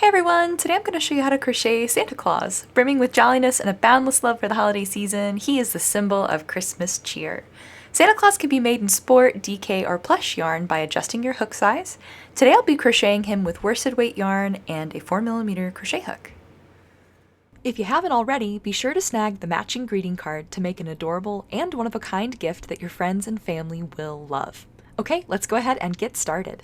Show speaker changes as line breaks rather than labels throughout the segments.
Hey everyone! Today I'm going to show you how to crochet Santa Claus. Brimming with jolliness and a boundless love for the holiday season, he is the symbol of Christmas cheer. Santa Claus can be made in sport, DK, or plush yarn by adjusting your hook size. Today I'll be crocheting him with worsted weight yarn and a 4mm crochet hook. If you haven't already, be sure to snag the matching greeting card to make an adorable and one-of-a-kind gift that your friends and family will love. Okay, let's go ahead and get started.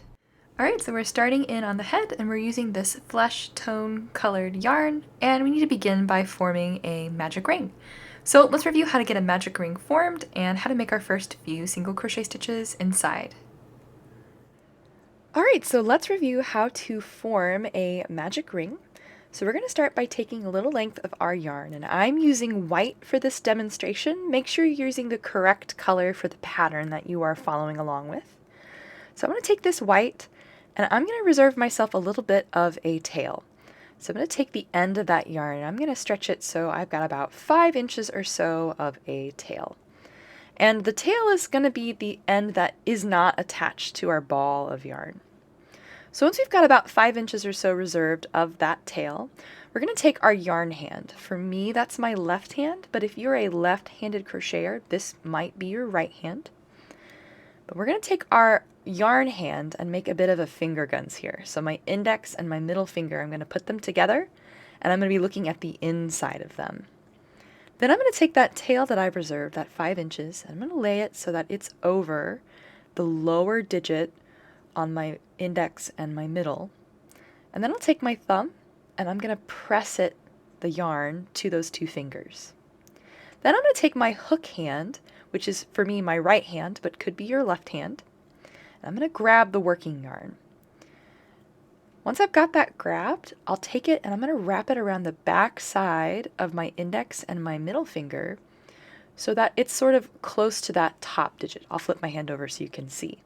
Alright, so we're starting in on the head and we're using this flesh tone colored yarn, and we need to begin by forming a magic ring. So let's review how to get a magic ring formed and how to make our first few single crochet stitches inside. Alright, so let's review how to form a magic ring. So we're going to start by taking a little length of our yarn, and I'm using white for this demonstration. Make sure you're using the correct color for the pattern that you are following along with. So I'm going to take this white, and I'm going to reserve myself a little bit of a tail. So I'm going to take the end of that yarn and I'm going to stretch it so I've got about 5 inches or so of a tail. And the tail is going to be the end that is not attached to our ball of yarn. So once we've got about 5 inches or so reserved of that tail, we're going to take our yarn hand. For me, that's my left hand, but if you're a left-handed crocheter, this might be your right hand. But we're going to take our yarn hand and make a bit of a finger guns here. So my index and my middle finger, I'm going to put them together, and I'm going to be looking at the inside of them. Then I'm going to take that tail that I've reserved, that 5 inches, and I'm going to lay it so that it's over the lower digit on my index and my middle. And then I'll take my thumb and I'm going to press the yarn to those 2 fingers. Then I'm going to take my hook hand, which is for me my right hand, but could be your left hand. And I'm going to grab the working yarn. Once I've got that grabbed, I'll take it and I'm going to wrap it around the back side of my index and my middle finger so that it's sort of close to that top digit. I'll flip my hand over so you can see.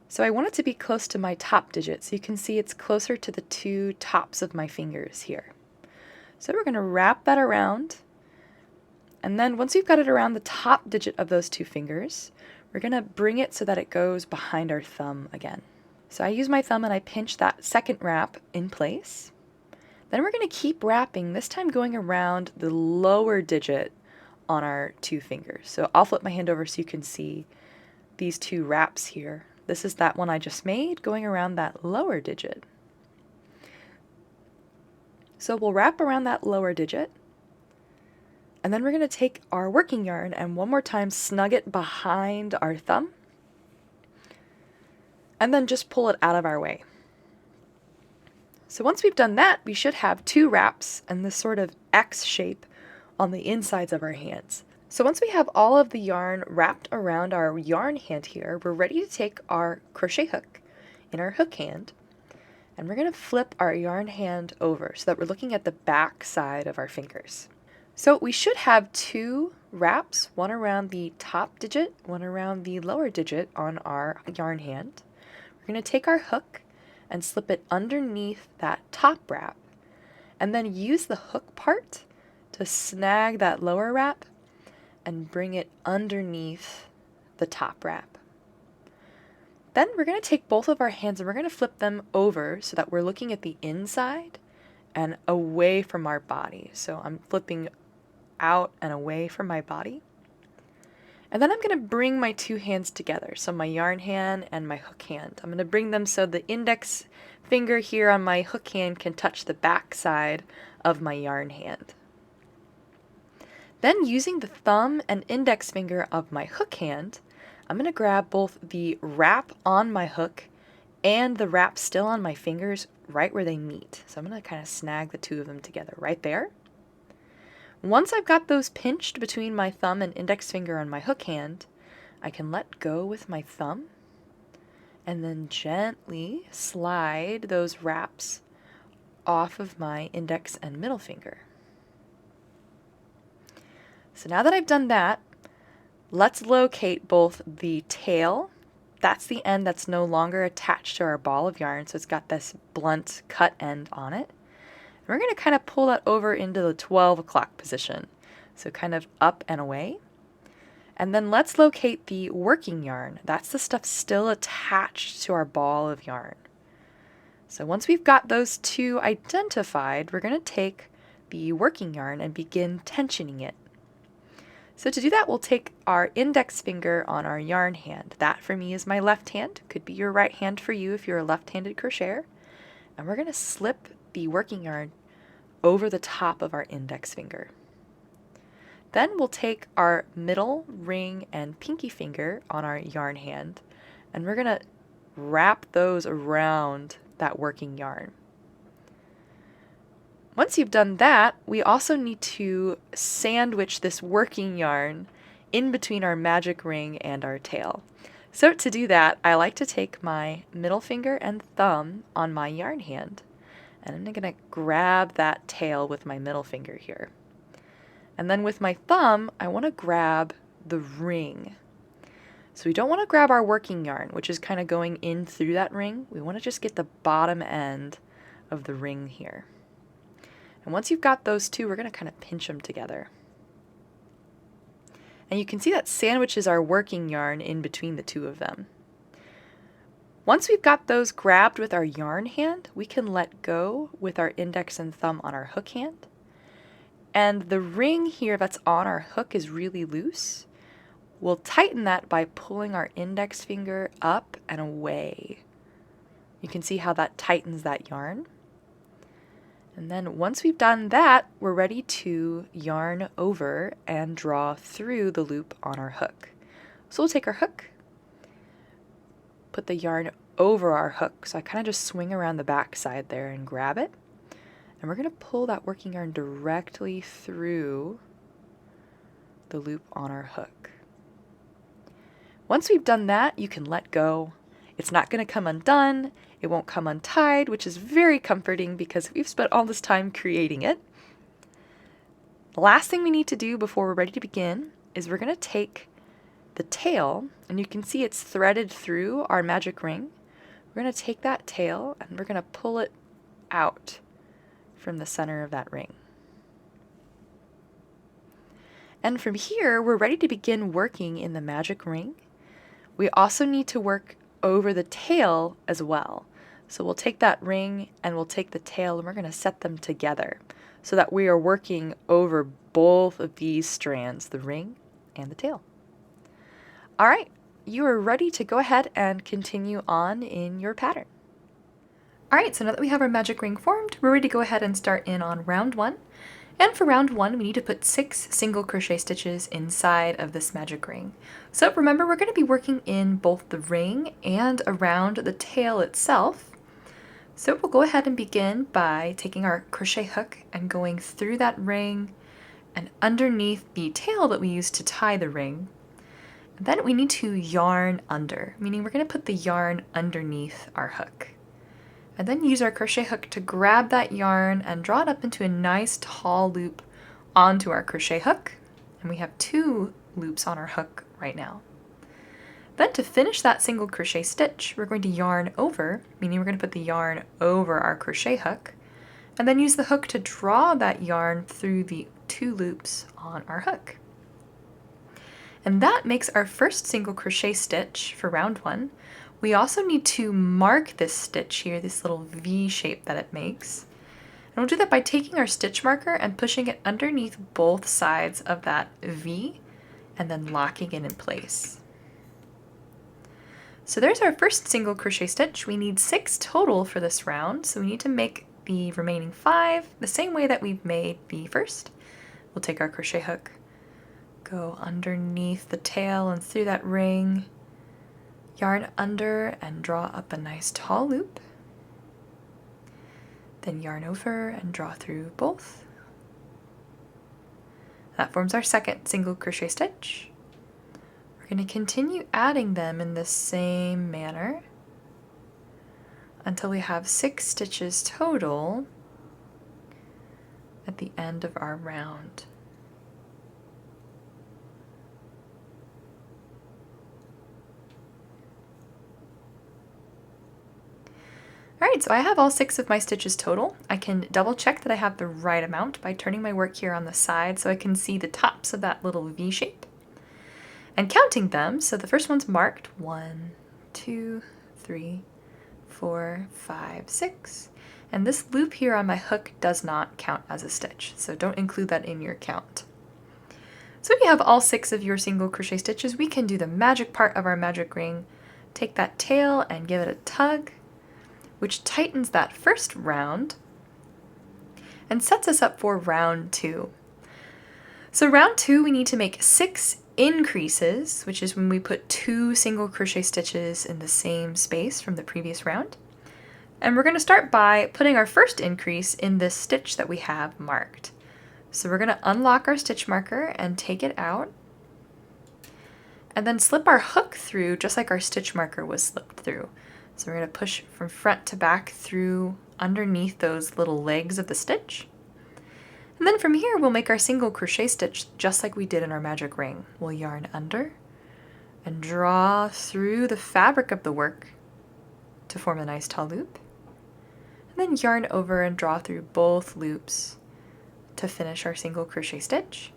So I want it to be close to my top digit, so you can see it's closer to the 2 tops of my fingers here. So we're going to wrap that around. And then once we've got it around the top digit of those 2 fingers, we're going to bring it so that it goes behind our thumb again. So I use my thumb and I pinch that second wrap in place. Then we're going to keep wrapping, this time going around the lower digit on our 2 fingers. So I'll flip my hand over so you can see these 2 wraps here. This is that one I just made going around that lower digit. So we'll wrap around that lower digit. And then we're going to take our working yarn and one more time snug it behind our thumb. And then just pull it out of our way. So once we've done that, we should have 2 wraps and this sort of X shape on the insides of our hands. So once we have all of the yarn wrapped around our yarn hand here, we're ready to take our crochet hook in our hook hand. And we're going to flip our yarn hand over so that we're looking at the back side of our fingers. So we should have 2 wraps, one around the top digit, one around the lower digit on our yarn hand. We're going to take our hook and slip it underneath that top wrap, and then use the hook part to snag that lower wrap and bring it underneath the top wrap. Then we're going to take both of our hands and we're going to flip them over so that we're looking at the inside and away from our body. So I'm flipping out and away from my body. And then I'm going to bring my 2 hands together, so my yarn hand and my hook hand. I'm going to bring them so the index finger here on my hook hand can touch the back side of my yarn hand. Then using the thumb and index finger of my hook hand, I'm going to grab both the wrap on my hook and the wrap still on my fingers right where they meet. So I'm going to kind of snag the 2 of them together right there. Once I've got those pinched between my thumb and index finger on my hook hand, I can let go with my thumb and then gently slide those wraps off of my index and middle finger. So now that I've done that, let's locate both the tail, that's the end that's no longer attached to our ball of yarn, so it's got this blunt cut end on it. We're going to kind of pull that over into the 12 o'clock position, so kind of up and away. And then let's locate the working yarn. That's the stuff still attached to our ball of yarn. So once we've got those two identified, we're going to take the working yarn and begin tensioning it. So to do that, we'll take our index finger on our yarn hand. That for me is my left hand. Could be your right hand for you if you're a left-handed crocheter. And we're going to slip the working yarn over the top of our index finger. Then we'll take our middle, ring, and pinky finger on our yarn hand, and we're going to wrap those around that working yarn. Once you've done that, we also need to sandwich this working yarn in between our magic ring and our tail. So to do that, I like to take my middle finger and thumb on my yarn hand, and I'm going to grab that tail with my middle finger here. And then with my thumb, I want to grab the ring. So we don't want to grab our working yarn, which is kind of going in through that ring. We want to just get the bottom end of the ring here. And once you've got those two, we're going to kind of pinch them together. And you can see that sandwiches our working yarn in between the two of them. Once we've got those grabbed with our yarn hand, we can let go with our index and thumb on our hook hand. And the ring here that's on our hook is really loose. We'll tighten that by pulling our index finger up and away. You can see how that tightens that yarn. And then once we've done that, we're ready to yarn over and draw through the loop on our hook. So we'll take our hook, put the yarn over our hook. So I kind of just swing around the back side there and grab it. And we're going to pull that working yarn directly through the loop on our hook. Once we've done that, you can let go. It's not going to come undone. It won't come untied, which is very comforting because we've spent all this time creating it. The last thing we need to do before we're ready to begin is we're going to take the tail, and you can see it's threaded through our magic ring. We're going to take that tail and we're going to pull it out from the center of that ring. And from here, we're ready to begin working in the magic ring. We also need to work over the tail as well. So we'll take that ring and we'll take the tail and we're going to set them together so that we are working over both of these strands, the ring and the tail. All right, you are ready to go ahead and continue on in your pattern. All right, so now that we have our magic ring formed, we're ready to go ahead and start in on round 1. And for round 1, we need to put 6 single crochet stitches inside of this magic ring. So remember, we're going to be working in both the ring and around the tail itself. So we'll go ahead and begin by taking our crochet hook and going through that ring and underneath the tail that we used to tie the ring. And then we need to yarn under, meaning we're going to put the yarn underneath our hook. And then use our crochet hook to grab that yarn and draw it up into a nice tall loop onto our crochet hook. And we have 2 loops on our hook right now. Then to finish that single crochet stitch, we're going to yarn over, meaning we're going to put the yarn over our crochet hook, and then use the hook to draw that yarn through the 2 loops on our hook. And that makes our first single crochet stitch for round 1. We also need to mark this stitch here, this little V shape that it makes. And we'll do that by taking our stitch marker and pushing it underneath both sides of that V and then locking it in place. So there's our first single crochet stitch. We need 6 total for this round, so we need to make the remaining 5 the same way that we've made the first. We'll take our crochet hook, go underneath the tail and through that ring, yarn under and draw up a nice tall loop, then yarn over and draw through both. That forms our second single crochet stitch. We're going to continue adding them in the same manner until we have 6 stitches total at the end of our round. Alright, so I have all 6 of my stitches total. I can double check that I have the right amount by turning my work here on the side so I can see the tops of that little V shape. And counting them, so the first one's marked 1, 2, 3, 4, 5, 6. And this loop here on my hook does not count as a stitch, so don't include that in your count. So when you have all 6 of your single crochet stitches, we can do the magic part of our magic ring. Take that tail and give it a tug, which tightens that first round and sets us up for round 2. So round 2, we need to make 6 increases, which is when we put 2 single crochet stitches in the same space from the previous round. And we're going to start by putting our first increase in this stitch that we have marked. So we're going to unlock our stitch marker and take it out, and then slip our hook through just like our stitch marker was slipped through. So we're going to push from front to back through underneath those little legs of the stitch. And then from here we'll make our single crochet stitch just like we did in our magic ring. We'll yarn under and draw through the fabric of the work to form a nice tall loop. And then yarn over and draw through both loops to finish our single crochet stitch.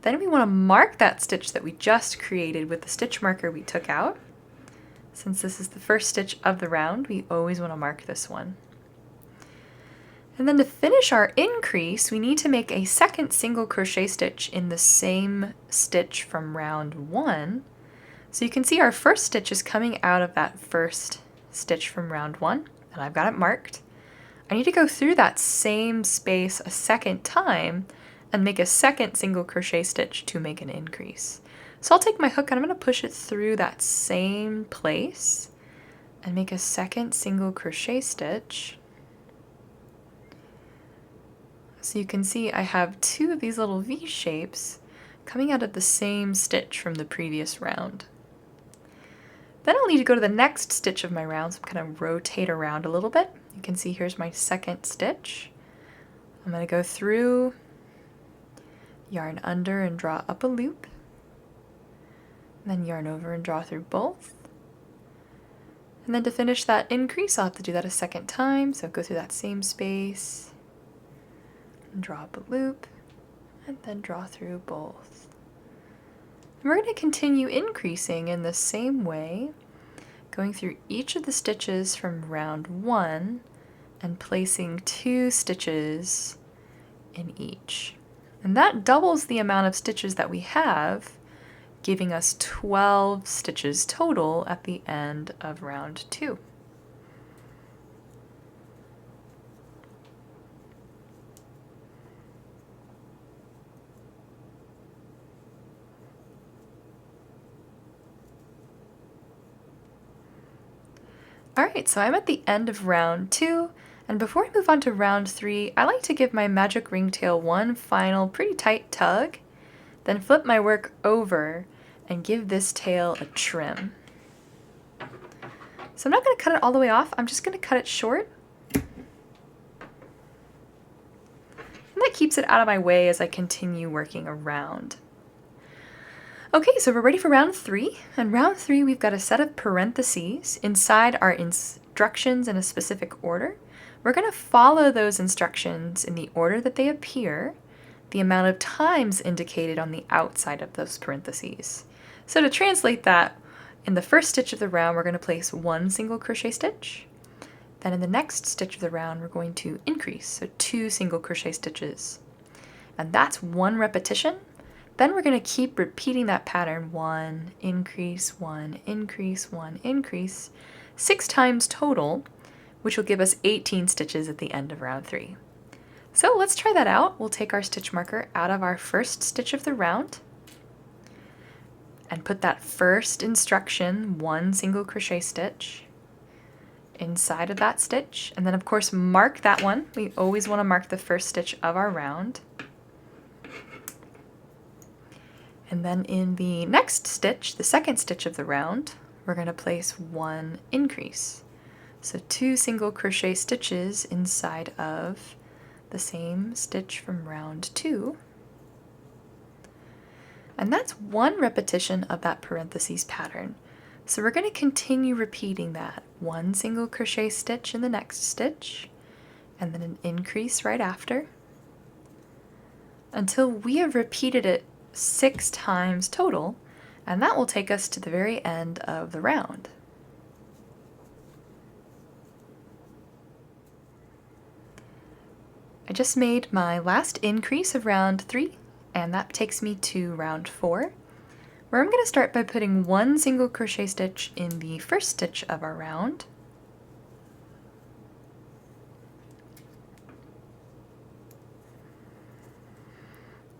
Then we want to mark that stitch that we just created with the stitch marker we took out. Since this is the first stitch of the round, we always want to mark this one. And then to finish our increase, we need to make a second single crochet stitch in the same stitch from round 1. So you can see our first stitch is coming out of that first stitch from round 1, and I've got it marked. I need to go through that same space a second time and make a second single crochet stitch to make an increase. So I'll take my hook and I'm going to push it through that same place and make a second single crochet stitch. So you can see I have 2 of these little V shapes coming out of the same stitch from the previous round. Then I'll need to go to the next stitch of my round, so I'm going to rotate around a little bit. You can see here's my second stitch. I'm going to go through, yarn under and draw up a loop, and then yarn over and draw through both. And then to finish that increase, I'll have to do that a second time, so go through that same space, and draw up a loop, and then draw through both. And we're going to continue increasing in the same way, going through each of the stitches from round 1 and placing 2 stitches in each. And that doubles the amount of stitches that we have, giving us 12 stitches total at the end of round 2. Alright, so I'm at the end of round 2, and before I move on to round 3, I like to give my magic ringtail one final pretty tight tug, then flip my work over and give this tail a trim. So I'm not going to cut it all the way off, I'm just going to cut it short. And that keeps it out of my way as I continue working around. Okay, so we're ready for round 3, and round 3 we've got a set of parentheses inside our instructions in a specific order. We're going to follow those instructions in the order that they appear, the amount of times indicated on the outside of those parentheses. So to translate that, in the first stitch of the round we're going to place 1 single crochet stitch, then in the next stitch of the round we're going to increase, so 2 single crochet stitches. And that's 1 repetition. Then we're going to keep repeating that pattern, 1 increase, 1 increase, 1 increase, 6 times total, which will give us 18 stitches at the end of round 3. So let's try that out. We'll take our stitch marker out of our first stitch of the round and put that first instruction, 1 single crochet stitch, inside of that stitch, and then of course mark that one. We always want to mark the first stitch of our round. And then in the next stitch, the second stitch of the round, we're going to place 1 increase. So 2 single crochet stitches inside of the same stitch from round 2. And that's 1 repetition of that parentheses pattern. So we're going to continue repeating that. 1 single crochet stitch in the next stitch, and then an increase right after, until we have repeated it 6 times total, and that will take us to the very end of the round. I just made my last increase of round 3, and that takes me to round 4, where I'm going to start by putting one single crochet stitch in the first stitch of our round.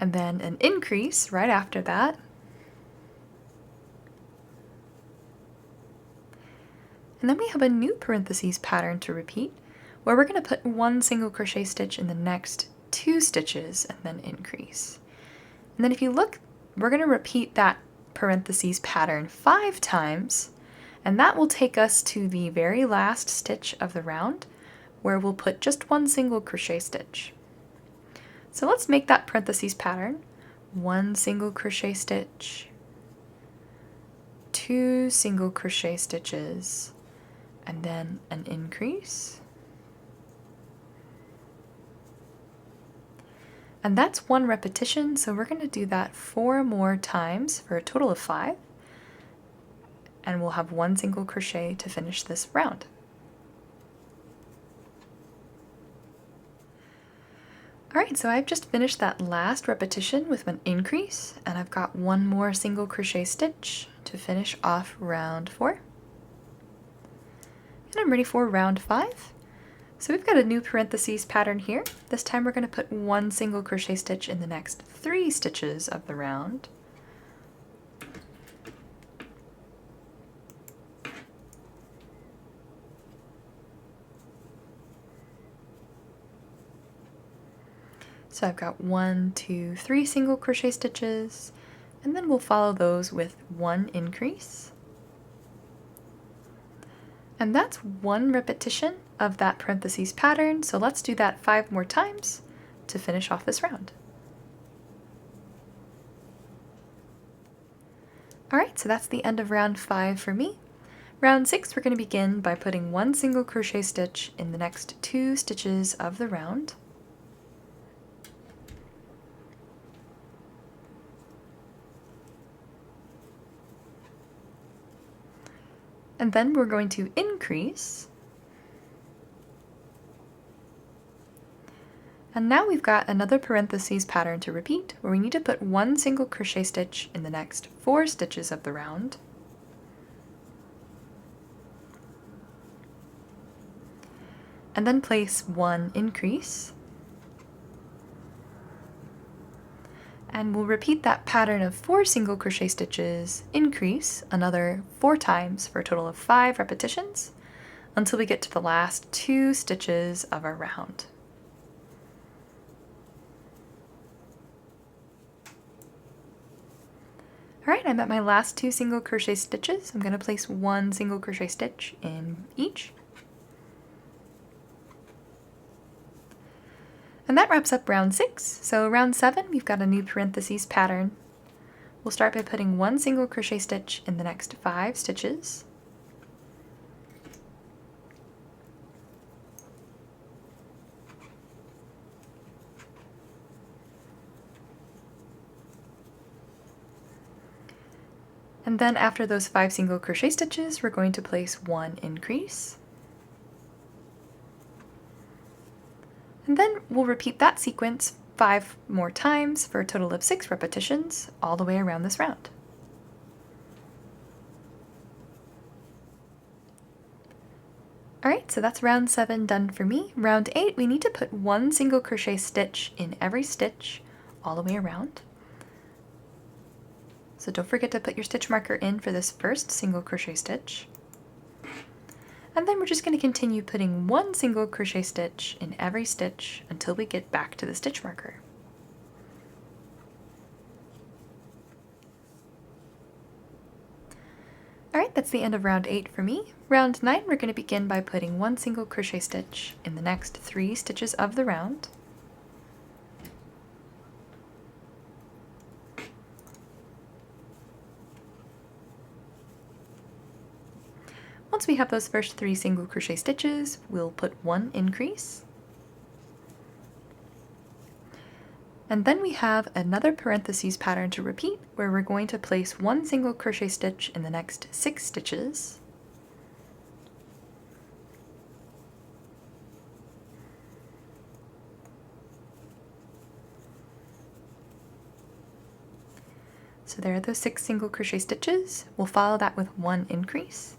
And then an increase right after that. And then we have a new parentheses pattern to repeat, where we're going to put one single crochet stitch in the next 2 stitches and then increase. And then if you look, we're going to repeat that parentheses pattern 5 times, and that will take us to the very last stitch of the round, where we'll put just one single crochet stitch. So let's make that parentheses pattern. 1 single crochet stitch, 2 single crochet stitches, and then an increase. And that's 1 repetition, so we're going to do that 4 more times for a total of 5. And we'll have 1 single crochet to finish this round. Alright, so I've just finished that last repetition with an increase, and I've got 1 more single crochet stitch to finish off round 4. And I'm ready for round 5. So we've got a new parentheses pattern here. This time we're going to put 1 single crochet stitch in the next 3 stitches of the round. So I've got 1, 2, 3 single crochet stitches, and then we'll follow those with 1 increase. And that's 1 repetition of that parentheses pattern, so let's do that 5 more times to finish off this round. Alright, so that's the end of round 5 for me. Round 6, we're going to begin by putting 1 single crochet stitch in the next 2 stitches of the round. And then we're going to increase. And now we've got another parentheses pattern to repeat, where we need to put 1 single crochet stitch in the next 4 stitches of the round. And then place 1 increase. And we'll repeat that pattern of 4 single crochet stitches, increase another 4 times for a total of 5 repetitions until we get to the last 2 stitches of our round. Alright, I'm at my last 2 single crochet stitches. I'm going to place 1 single crochet stitch in each. And that wraps up round 6. So round 7, we've got a new parentheses pattern. We'll start by putting 1 single crochet stitch in the next 5 stitches. And then after those 5 single crochet stitches, we're going to place 1 increase. And then we'll repeat that sequence 5 more times for a total of 6 repetitions all the way around this round. Alright, so that's round 7 done for me. Round 8, we need to put 1 single crochet stitch in every stitch all the way around. So don't forget to put your stitch marker in for this first single crochet stitch. And then we're just going to continue putting 1 single crochet stitch in every stitch until we get back to the stitch marker. Alright, that's the end of round 8 for me. Round 9, we're going to begin by putting 1 single crochet stitch in the next 3 stitches of the round. Once we have those first 3 single crochet stitches, we'll put 1 increase. And then we have another parentheses pattern to repeat, where we're going to place 1 single crochet stitch in the next 6 stitches. So there are those 6 single crochet stitches. We'll follow that with 1 increase.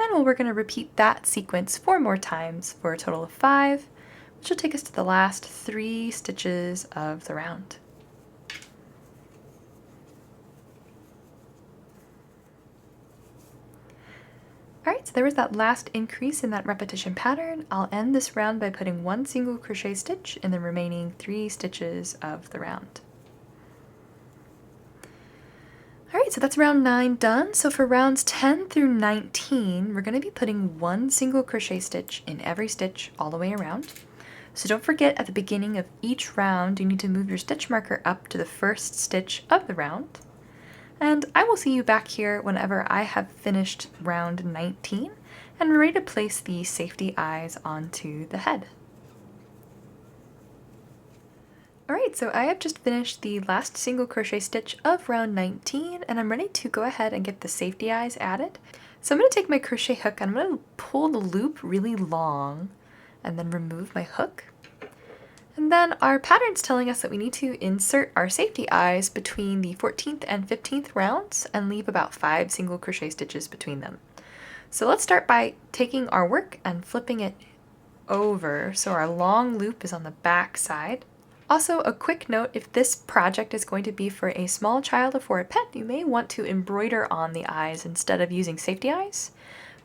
And we're going to repeat that sequence 4 more times for a total of 5, which will take us to the last 3 stitches of the round. Alright, so there was that last increase in that repetition pattern. I'll end this round by putting 1 single crochet stitch in the remaining 3 stitches of the round. Alright, so that's round 9 done. So for rounds 10 through 19, we're going to be putting 1 single crochet stitch in every stitch all the way around. So don't forget, at the beginning of each round, you need to move your stitch marker up to the first stitch of the round. And I will see you back here whenever I have finished round 19 and we're ready to place the safety eyes onto the head. Alright, so I have just finished the last single crochet stitch of round 19 and I'm ready to go ahead and get the safety eyes added. So I'm going to take my crochet hook and I'm going to pull the loop really long and then remove my hook. And then our pattern's telling us that we need to insert our safety eyes between the 14th and 15th rounds and leave about 5 single crochet stitches between them. So let's start by taking our work and flipping it over so our long loop is on the back side. Also, a quick note, if this project is going to be for a small child or for a pet, you may want to embroider on the eyes instead of using safety eyes.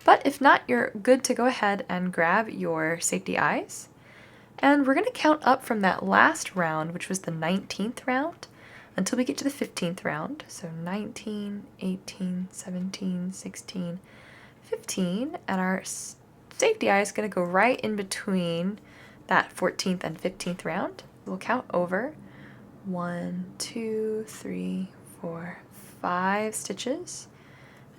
But if not, you're good to go ahead and grab your safety eyes. And we're going to count up from that last round, which was the 19th round, until we get to the 15th round. So 19, 18, 17, 16, 15, and our safety eye is going to go right in between that 14th and 15th round. We'll count over 1, 2, 3, 4, 5 stitches,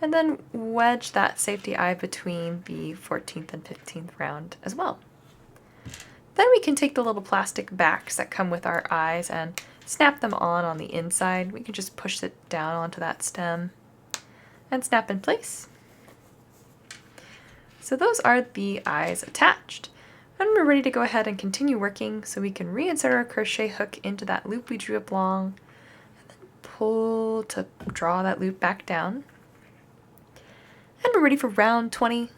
and then wedge that safety eye between the 14th and 15th round as well. Then we can take the little plastic backs that come with our eyes and snap them on the inside. We can just push it down onto that stem and snap in place. So those are the eyes attached. And we're ready to go ahead and continue working, so we can reinsert our crochet hook into that loop we drew up long and then pull to draw that loop back down. And we're ready for round 20.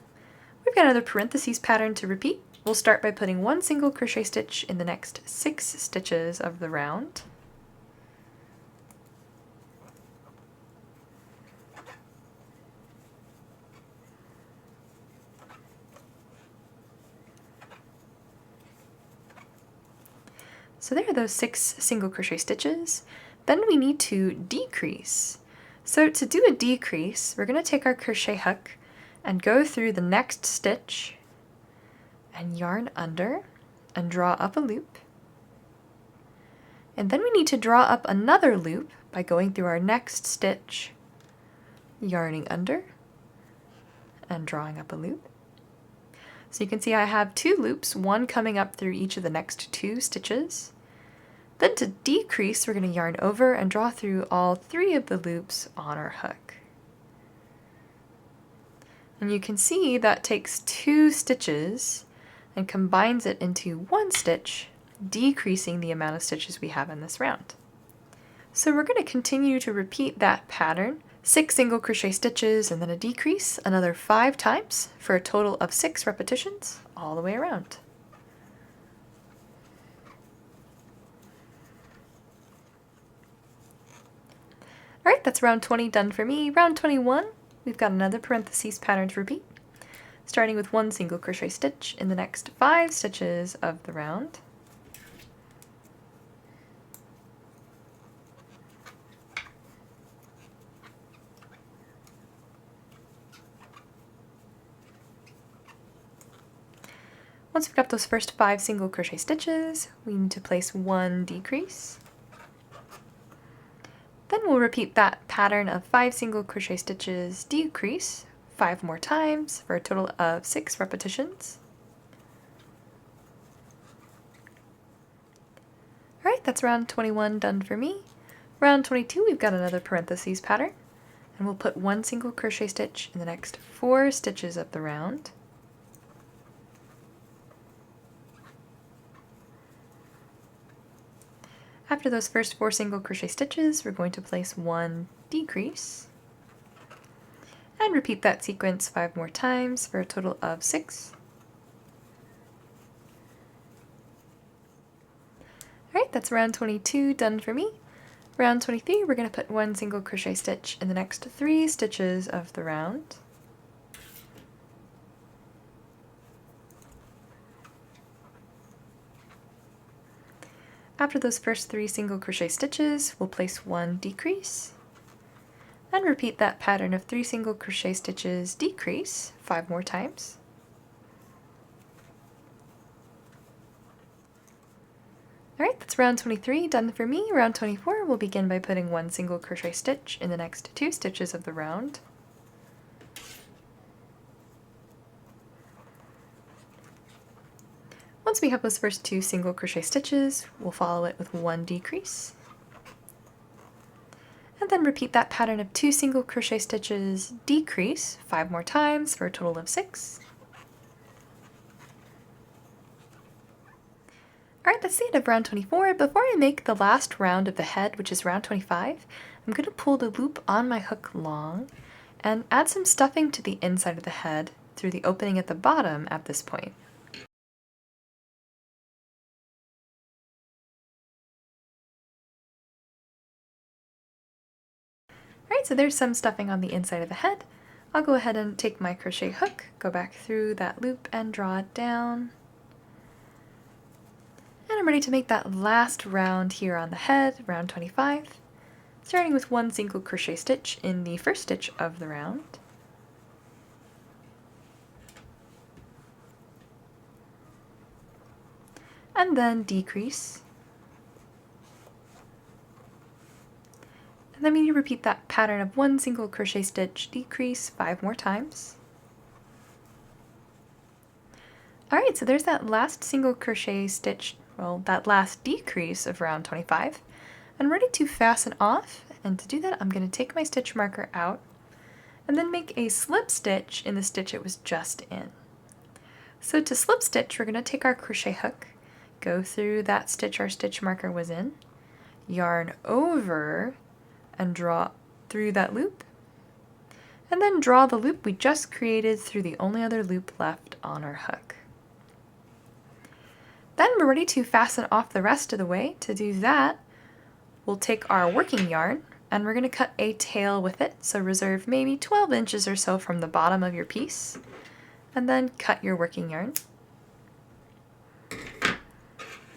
We've got another parentheses pattern to repeat. We'll start by putting 1 single crochet stitch in the next 6 stitches of the round. So there are those 6 single crochet stitches. Then we need to decrease. So to do a decrease, we're going to take our crochet hook and go through the next stitch and yarn under and draw up a loop. And then we need to draw up another loop by going through our next stitch, yarning under and drawing up a loop. So you can see I have 2 loops, one coming up through each of the next 2 stitches. Then to decrease, we're going to yarn over and draw through all 3 of the loops on our hook. And you can see that takes 2 stitches and combines it into 1 stitch, decreasing the amount of stitches we have in this round. So we're going to continue to repeat that pattern, 6 single crochet stitches and then a decrease, another 5 times for a total of 6 repetitions all the way around. Alright, that's round 20 done for me. Round 21, we've got another parentheses pattern to repeat, starting with 1 single crochet stitch in the next 5 stitches of the round. Once we've got those first 5 single crochet stitches, we need to place 1 decrease. Then we'll repeat that pattern of 5 single crochet stitches, decrease, 5 more times for a total of 6 repetitions. Alright, that's round 21 done for me. Round 22, we've got another parentheses pattern, and we'll put 1 single crochet stitch in the next 4 stitches of the round. After those first 4 single crochet stitches, we're going to place 1 decrease and repeat that sequence 5 more times for a total of 6. Alright, that's round 22 done for me. Round 23, we're going to put 1 single crochet stitch in the next 3 stitches of the round. After those first 3 single crochet stitches, we'll place 1 decrease and repeat that pattern of 3 single crochet stitches decrease 5 more times. Alright, that's round 23 done for me. Round 24, we'll begin by putting 1 single crochet stitch in the next 2 stitches of the round. Once we have those first 2 single crochet stitches, we'll follow it with 1 decrease. And then repeat that pattern of 2 single crochet stitches, decrease 5 more times for a total of 6. Alright, that's the end of round 24. Before I make the last round of the head, which is round 25, I'm going to pull the loop on my hook long and add some stuffing to the inside of the head through the opening at the bottom at this point. Alright, so there's some stuffing on the inside of the head. I'll go ahead and take my crochet hook, go back through that loop and draw it down. And I'm ready to make that last round here on the head, round 25, starting with 1 single crochet stitch in the first stitch of the round. And then decrease. And then we need to repeat that pattern of 1 single crochet stitch, decrease 5 more times. Alright, so there's that last single crochet stitch, well, that last decrease of round 25. I'm ready to fasten off, and to do that I'm going to take my stitch marker out and then make a slip stitch in the stitch it was just in. So to slip stitch, we're going to take our crochet hook, go through that stitch our stitch marker was in, yarn over, and draw through that loop, and then draw the loop we just created through the only other loop left on our hook. Then we're ready to fasten off the rest of the way. To do that, we'll take our working yarn and we're going to cut a tail with it, so reserve maybe 12 inches or so from the bottom of your piece, and then cut your working yarn.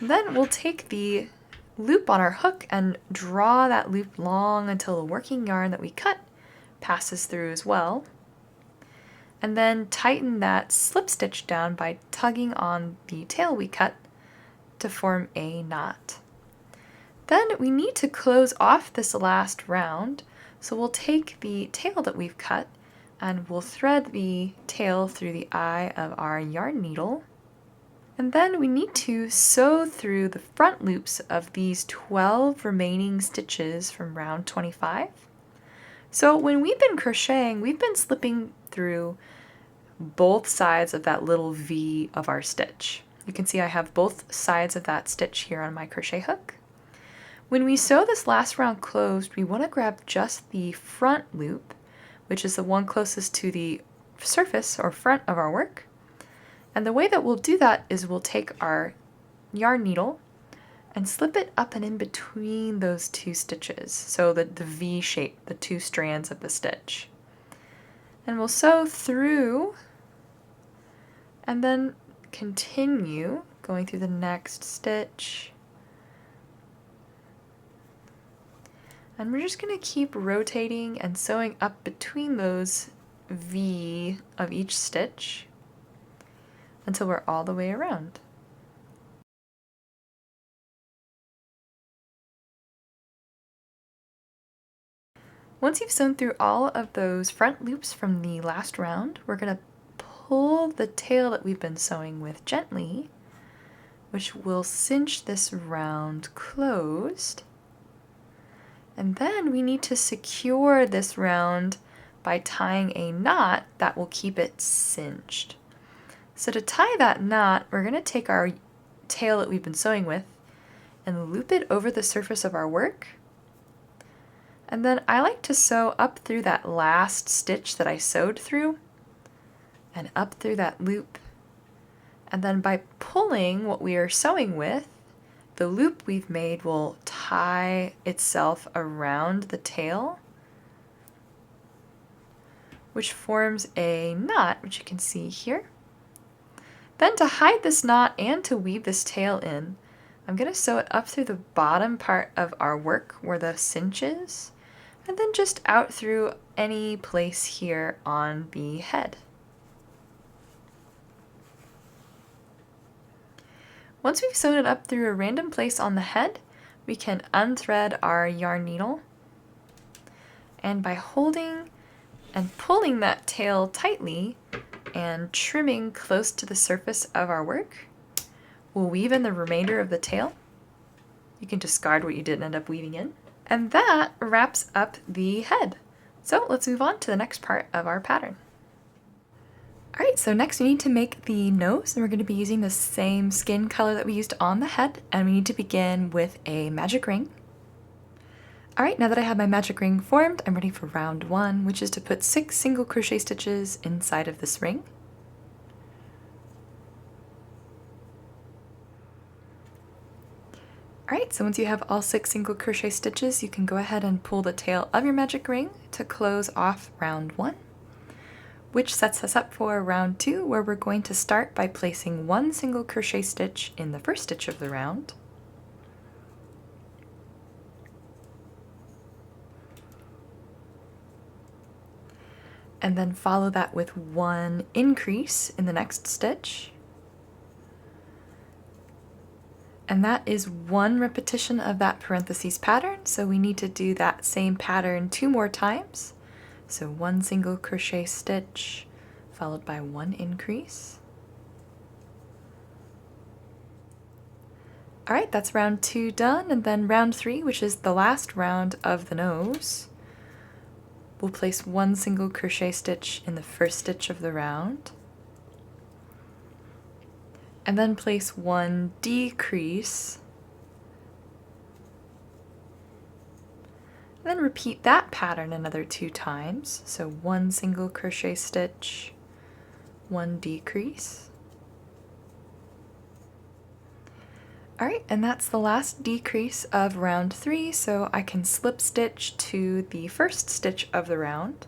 Then we'll take the loop on our hook and draw that loop long until the working yarn that we cut passes through as well. And then tighten that slip stitch down by tugging on the tail we cut to form a knot. Then we need to close off this last round, so we'll take the tail that we've cut and we'll thread the tail through the eye of our yarn needle. And then we need to sew through the front loops of these 12 remaining stitches from round 25. So when we've been crocheting, we've been slipping through both sides of that little V of our stitch. You can see I have both sides of that stitch here on my crochet hook. When we sew this last round closed, we want to grab just the front loop, which is the one closest to the surface or front of our work. And the way that we'll do that is we'll take our yarn needle and slip it up and in between those 2 stitches, so that the V shape, the 2 strands of the stitch. And we'll sew through and then continue going through the next stitch. And we're just going to keep rotating and sewing up between those V of each stitch until we're all the way around. Once you've sewn through all of those front loops from the last round, we're going to pull the tail that we've been sewing with gently, which will cinch this round closed. And then we need to secure this round by tying a knot that will keep it cinched. So to tie that knot, we're going to take our tail that we've been sewing with and loop it over the surface of our work. And then I like to sew up through that last stitch that I sewed through and up through that loop. And then by pulling what we are sewing with, the loop we've made will tie itself around the tail, which forms a knot, which you can see here. Then to hide this knot and to weave this tail in, I'm going to sew it up through the bottom part of our work where the cinch is, and then just out through any place here on the head. Once we've sewn it up through a random place on the head, we can unthread our yarn needle, and by holding and pulling that tail tightly and trimming close to the surface of our work, we'll weave in the remainder of the tail. You can discard what you didn't end up weaving in. And that wraps up the head. So let's move on to the next part of our pattern. Alright, so next we need to make the nose, and we're going to be using the same skin color that we used on the head, and we need to begin with a magic ring. Alright, now that I have my magic ring formed, I'm ready for round 1, which is to put 6 single crochet stitches inside of this ring. Alright, so once you have all 6 single crochet stitches, you can go ahead and pull the tail of your magic ring to close off round 1, which sets us up for round 2, where we're going to start by placing 1 single crochet stitch in the first stitch of the round. And then follow that with 1 increase in the next stitch. And that is 1 repetition of that parentheses pattern, so we need to do that same pattern 2 more times. So 1 single crochet stitch followed by 1 increase. Alright, that's round 2 done, and then round 3, which is the last round of the nose, we'll place 1 single crochet stitch in the first stitch of the round, and then place 1 decrease, and then repeat that pattern another 2 times. So 1 single crochet stitch, 1 decrease. Alright, and that's the last decrease of round 3, so I can slip stitch to the first stitch of the round.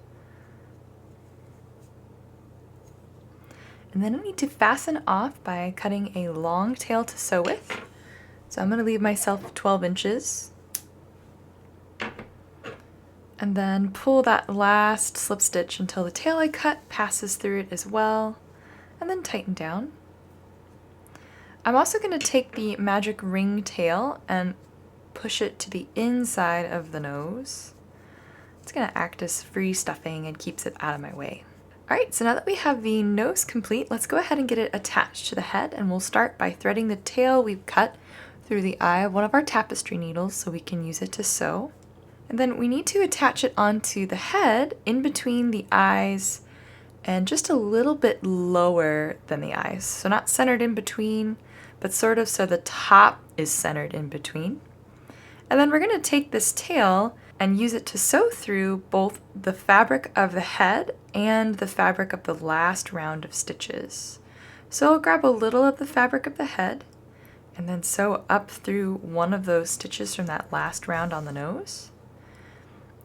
And then I need to fasten off by cutting a long tail to sew with. So I'm going to leave myself 12 inches. And then pull that last slip stitch until the tail I cut passes through it as well, and then tighten down. I'm also going to take the magic ring tail and push it to the inside of the nose. It's going to act as free stuffing and keeps it out of my way. Alright, so now that we have the nose complete, let's go ahead and get it attached to the head, and we'll start by threading the tail we've cut through the eye of one of our tapestry needles so we can use it to sew. And then we need to attach it onto the head in between the eyes and just a little bit lower than the eyes. So not centered in between, but sort of so the top is centered in between. And then we're going to take this tail and use it to sew through both the fabric of the head and the fabric of the last round of stitches. So I'll grab a little of the fabric of the head and then sew up through one of those stitches from that last round on the nose,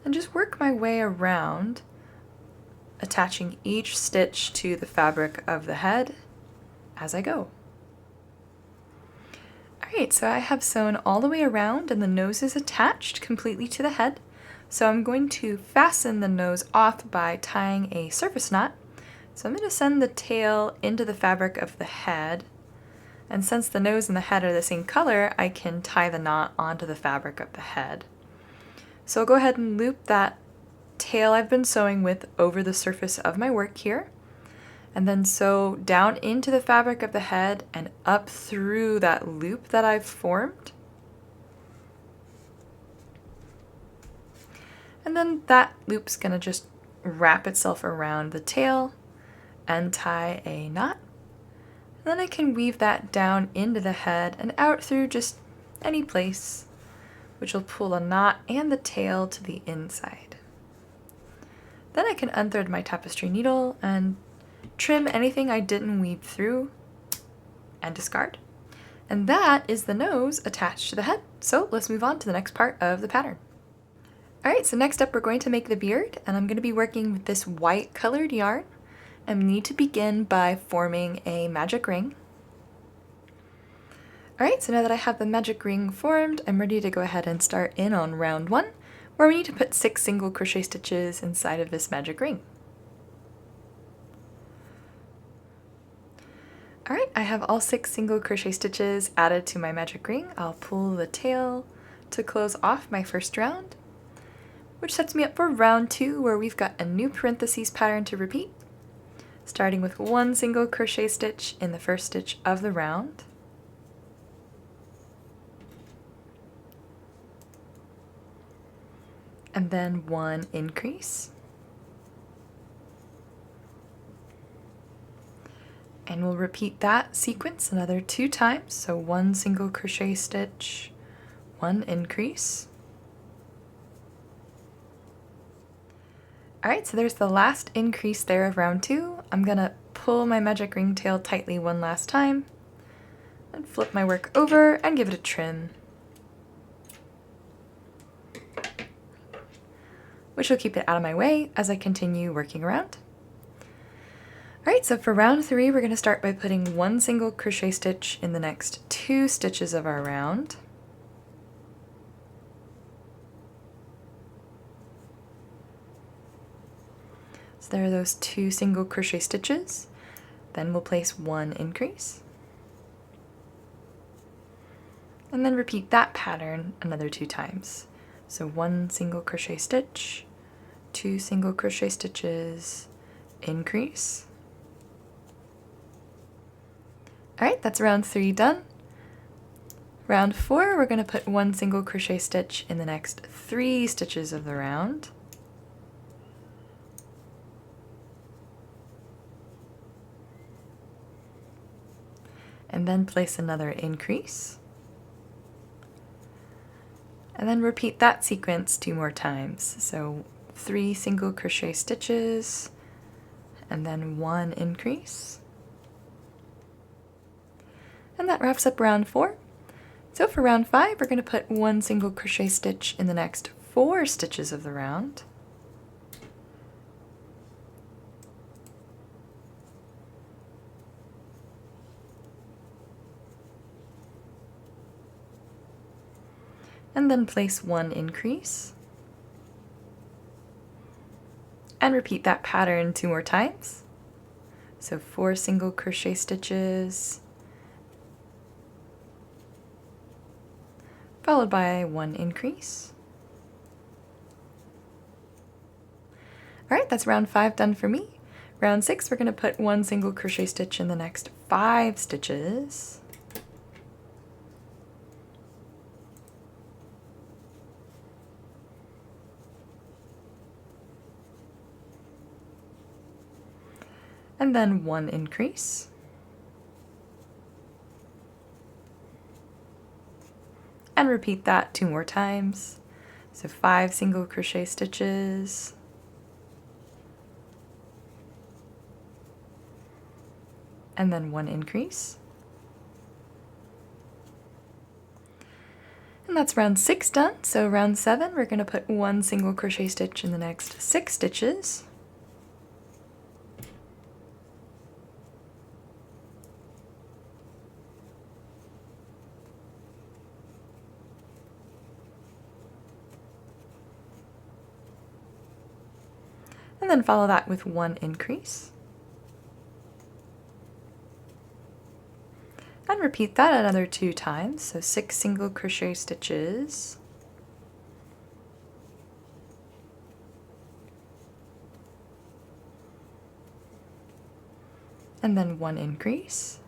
and just work my way around, attaching each stitch to the fabric of the head as I go. Alright, so I have sewn all the way around and the nose is attached completely to the head. So I'm going to fasten the nose off by tying a surface knot. So I'm going to send the tail into the fabric of the head, and since the nose and the head are the same color, I can tie the knot onto the fabric of the head. So I'll go ahead and loop that tail I've been sewing with over the surface of my work here, and then sew down into the fabric of the head and up through that loop that I've formed. And then that loop's going to just wrap itself around the tail and tie a knot. And then I can weave that down into the head and out through just any place, which will pull the knot and the tail to the inside. Then I can unthread my tapestry needle and trim anything I didn't weave through and discard. And that is the nose attached to the head. So let's move on to the next part of the pattern. Alright, so next up we're going to make the beard, and I'm going to be working with this white colored yarn. And we need to begin by forming a magic ring. Alright, so now that I have the magic ring formed, I'm ready to go ahead and start in on round 1, where we need to put 6 single crochet stitches inside of this magic ring. Alright, I have all 6 single crochet stitches added to my magic ring. I'll pull the tail to close off my first round, which sets me up for round 2, where we've got a new parentheses pattern to repeat, starting with 1 single crochet stitch in the first stitch of the round, and then 1 increase, and we'll repeat that sequence another 2 times, so 1 single crochet stitch, 1 increase. Alright, so there's the last increase there of round 2. I'm gonna pull my magic ring tail tightly one last time, and flip my work over and give it a trim, which will keep it out of my way as I continue working around. Alright, so for round 3, we're going to start by putting 1 single crochet stitch in the next 2 stitches of our round. So there are those 2 single crochet stitches. Then we'll place 1 increase. And then repeat that pattern another 2 times. So 1 single crochet stitch, 2 single crochet stitches, increase. Alright, that's round 3 done. Round 4, we're going to put 1 single crochet stitch in the next 3 stitches of the round. And then place another increase. And then repeat that sequence 2 more times. So 3 single crochet stitches, and then 1 increase. And that wraps up round 4. So for round 5, we're going to put 1 single crochet stitch in the next 4 stitches of the round. And then place 1 increase. And repeat that pattern 2 more times. So 4 single crochet stitches, followed by 1 increase. Alright, that's round 5 done for me. Round 6, we're going to put 1 single crochet stitch in the next 5 stitches. And then 1 increase. And repeat that 2 more times. So 5 single crochet stitches, and then 1 increase. And that's round 6 done. So round 7, we're going to put 1 single crochet stitch in the next 6 stitches. And then follow that with 1 increase. And repeat that another 2 times, so 6 single crochet stitches. And then 1 increase.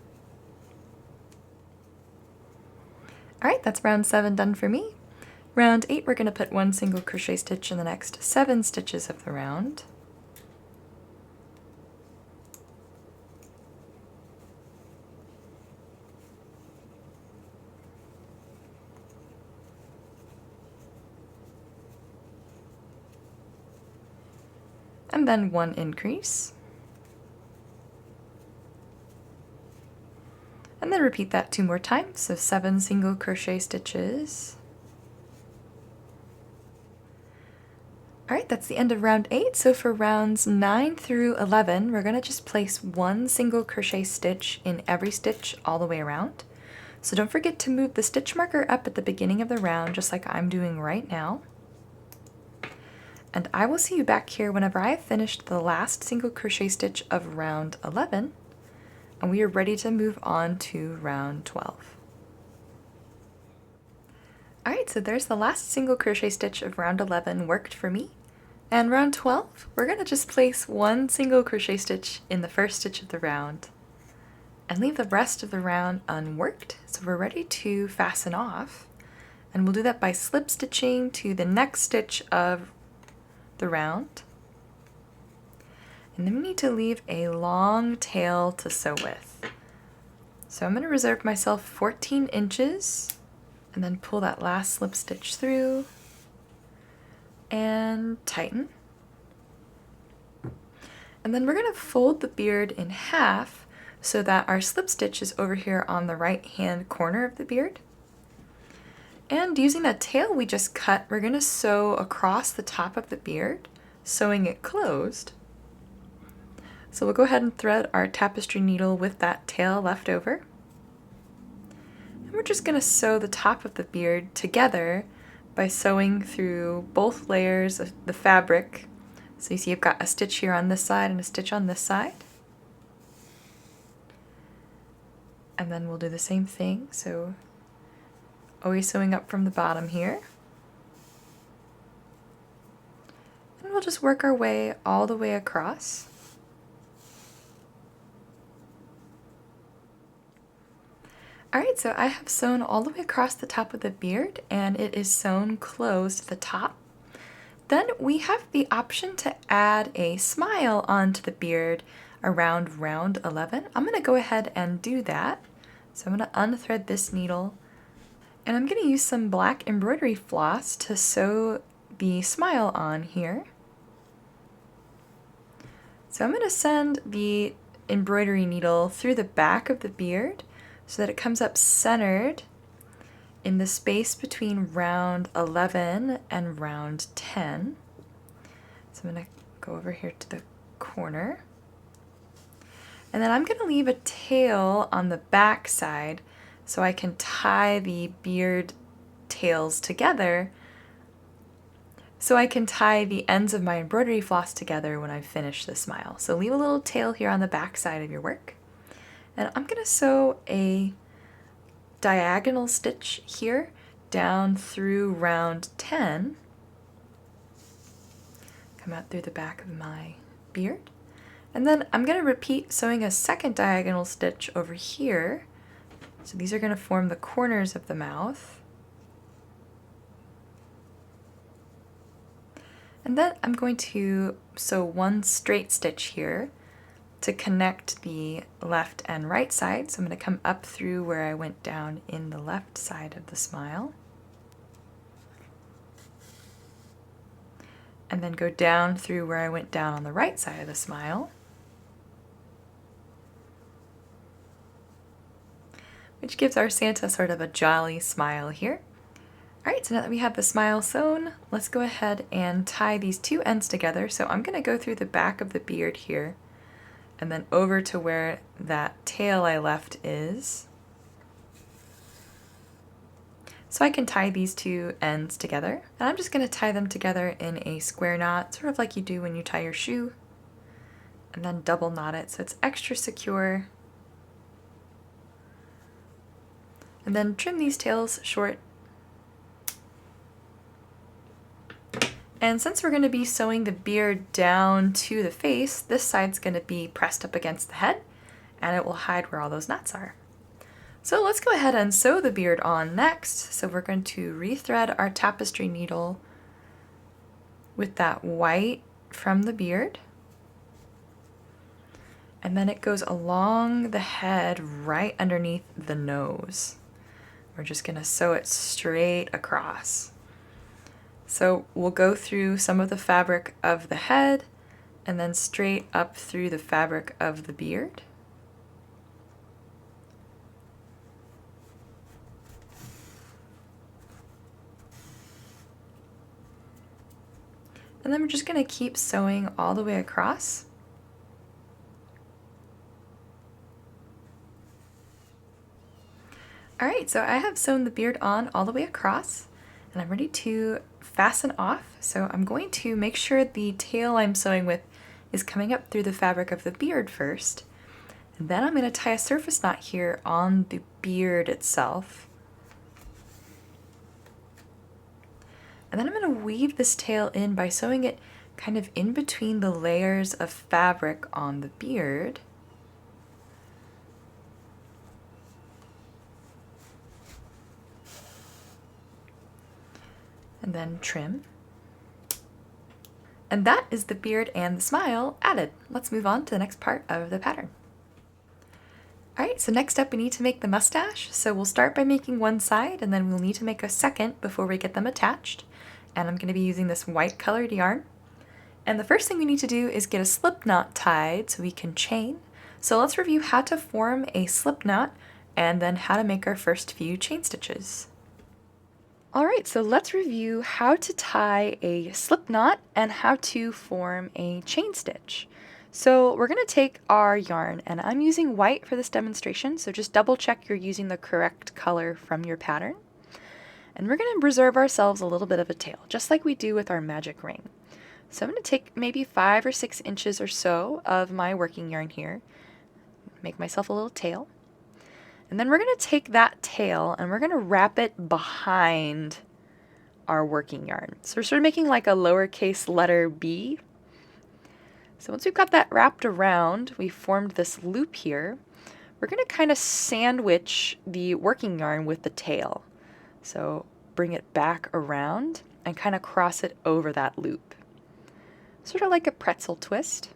Alright, that's round 7 done for me. Round 8, we're going to put 1 single crochet stitch in the next 7 stitches of the round. and then 1 increase. And then repeat that 2 more times, so 7 single crochet stitches. Alright, that's the end of round 8. So for rounds 9 through 11, we're going to just place 1 single crochet stitch in every stitch all the way around. So don't forget to move the stitch marker up at the beginning of the round, just like I'm doing right now. And I will see you back here whenever I have finished the last single crochet stitch of round 11, and we are ready to move on to round 12. Alright, so there's the last single crochet stitch of round 11 worked for me. And round 12, we're going to just place 1 single crochet stitch in the first stitch of the round and leave the rest of the round unworked. So we're ready to fasten off, and we'll do that by slip stitching to the next stitch of the round. And then we need to leave a long tail to sew with. So I'm going to reserve myself 14 inches and then pull that last slip stitch through and tighten. And then we're going to fold the beard in half so that our slip stitch is over here on the right hand corner of the beard. And using that tail we just cut, we're going to sew across the top of the beard, sewing it closed. So we'll go ahead and thread our tapestry needle with that tail left over. And we're just going to sew the top of the beard together by sewing through both layers of the fabric. So you see I've got a stitch here on this side and a stitch on this side. And then we'll do the same thing, so always sewing up from the bottom here. And we'll just work our way all the way across. Alright, so I have sewn all the way across the top of the beard, and it is sewn closed at the top. Then we have the option to add a smile onto the beard around round 11. I'm going to go ahead and do that. So I'm going to unthread this needle, and I'm going to use some black embroidery floss to sew the smile on here. So I'm going to send the embroidery needle through the back of the beard so that it comes up centered in the space between round 11 and round 10. So I'm going to go over here to the corner. And then I'm going to leave a tail on the back side so I can tie the beard tails together, so I can tie the ends of my embroidery floss together when I finish the smile. So leave a little tail here on the back side of your work. And I'm going to sew a diagonal stitch here down through round 10. Come out through the back of my beard. And then I'm going to repeat sewing a second diagonal stitch over here. So these are going to form the corners of the mouth. And then I'm going to sew 1 straight stitch here to connect the left and right side. So I'm going to come up through where I went down in the left side of the smile. And then go down through where I went down on the right side of the smile. Which gives our Santa sort of a jolly smile here. Alright, so now that we have the smile sewn, let's go ahead and tie these 2 ends together. So I'm going to go through the back of the beard here, and then over to where that tail I left is. So I can tie these 2 ends together, and I'm just going to tie them together in a square knot, sort of like you do when you tie your shoe, and then double knot it so it's extra secure. And then trim these tails short. And since we're going to be sewing the beard down to the face, this side's going to be pressed up against the head, and it will hide where all those knots are. So let's go ahead and sew the beard on next. So we're going to rethread our tapestry needle with that white from the beard. And then it goes along the head right underneath the nose. We're just going to sew it straight across. So we'll go through some of the fabric of the head and then straight up through the fabric of the beard. And then we're just going to keep sewing all the way across. Alright, so I have sewn the beard on all the way across, and I'm ready to fasten off. So I'm going to make sure the tail I'm sewing with is coming up through the fabric of the beard first. And then I'm going to tie a surface knot here on the beard itself. And then I'm going to weave this tail in by sewing it kind of in between the layers of fabric on the beard. And then trim. And that is the beard and the smile added. Let's move on to the next part of the pattern. Alright, so next up we need to make the mustache. So we'll start by making one side, and then we'll need to make a second before we get them attached. And I'm going to be using this white colored yarn. And the first thing we need to do is get a slip knot tied so we can chain. So let's review how to form a slip knot and then how to make our first few chain stitches. Alright, so let's review how to tie a slip knot and how to form a chain stitch. So we're going to take our yarn, and I'm using white for this demonstration, so just double check you're using the correct color from your pattern. And we're going to reserve ourselves a little bit of a tail, just like we do with our magic ring. So I'm going to take maybe 5 or 6 inches or so of my working yarn here, make myself a little tail. And then we're going to take that tail and we're going to wrap it behind our working yarn. So we're sort of making like a lowercase letter B. So once we've got that wrapped around, we formed this loop here. We're going to kind of sandwich the working yarn with the tail. So bring it back around and kind of cross it over that loop. Sort of like a pretzel twist.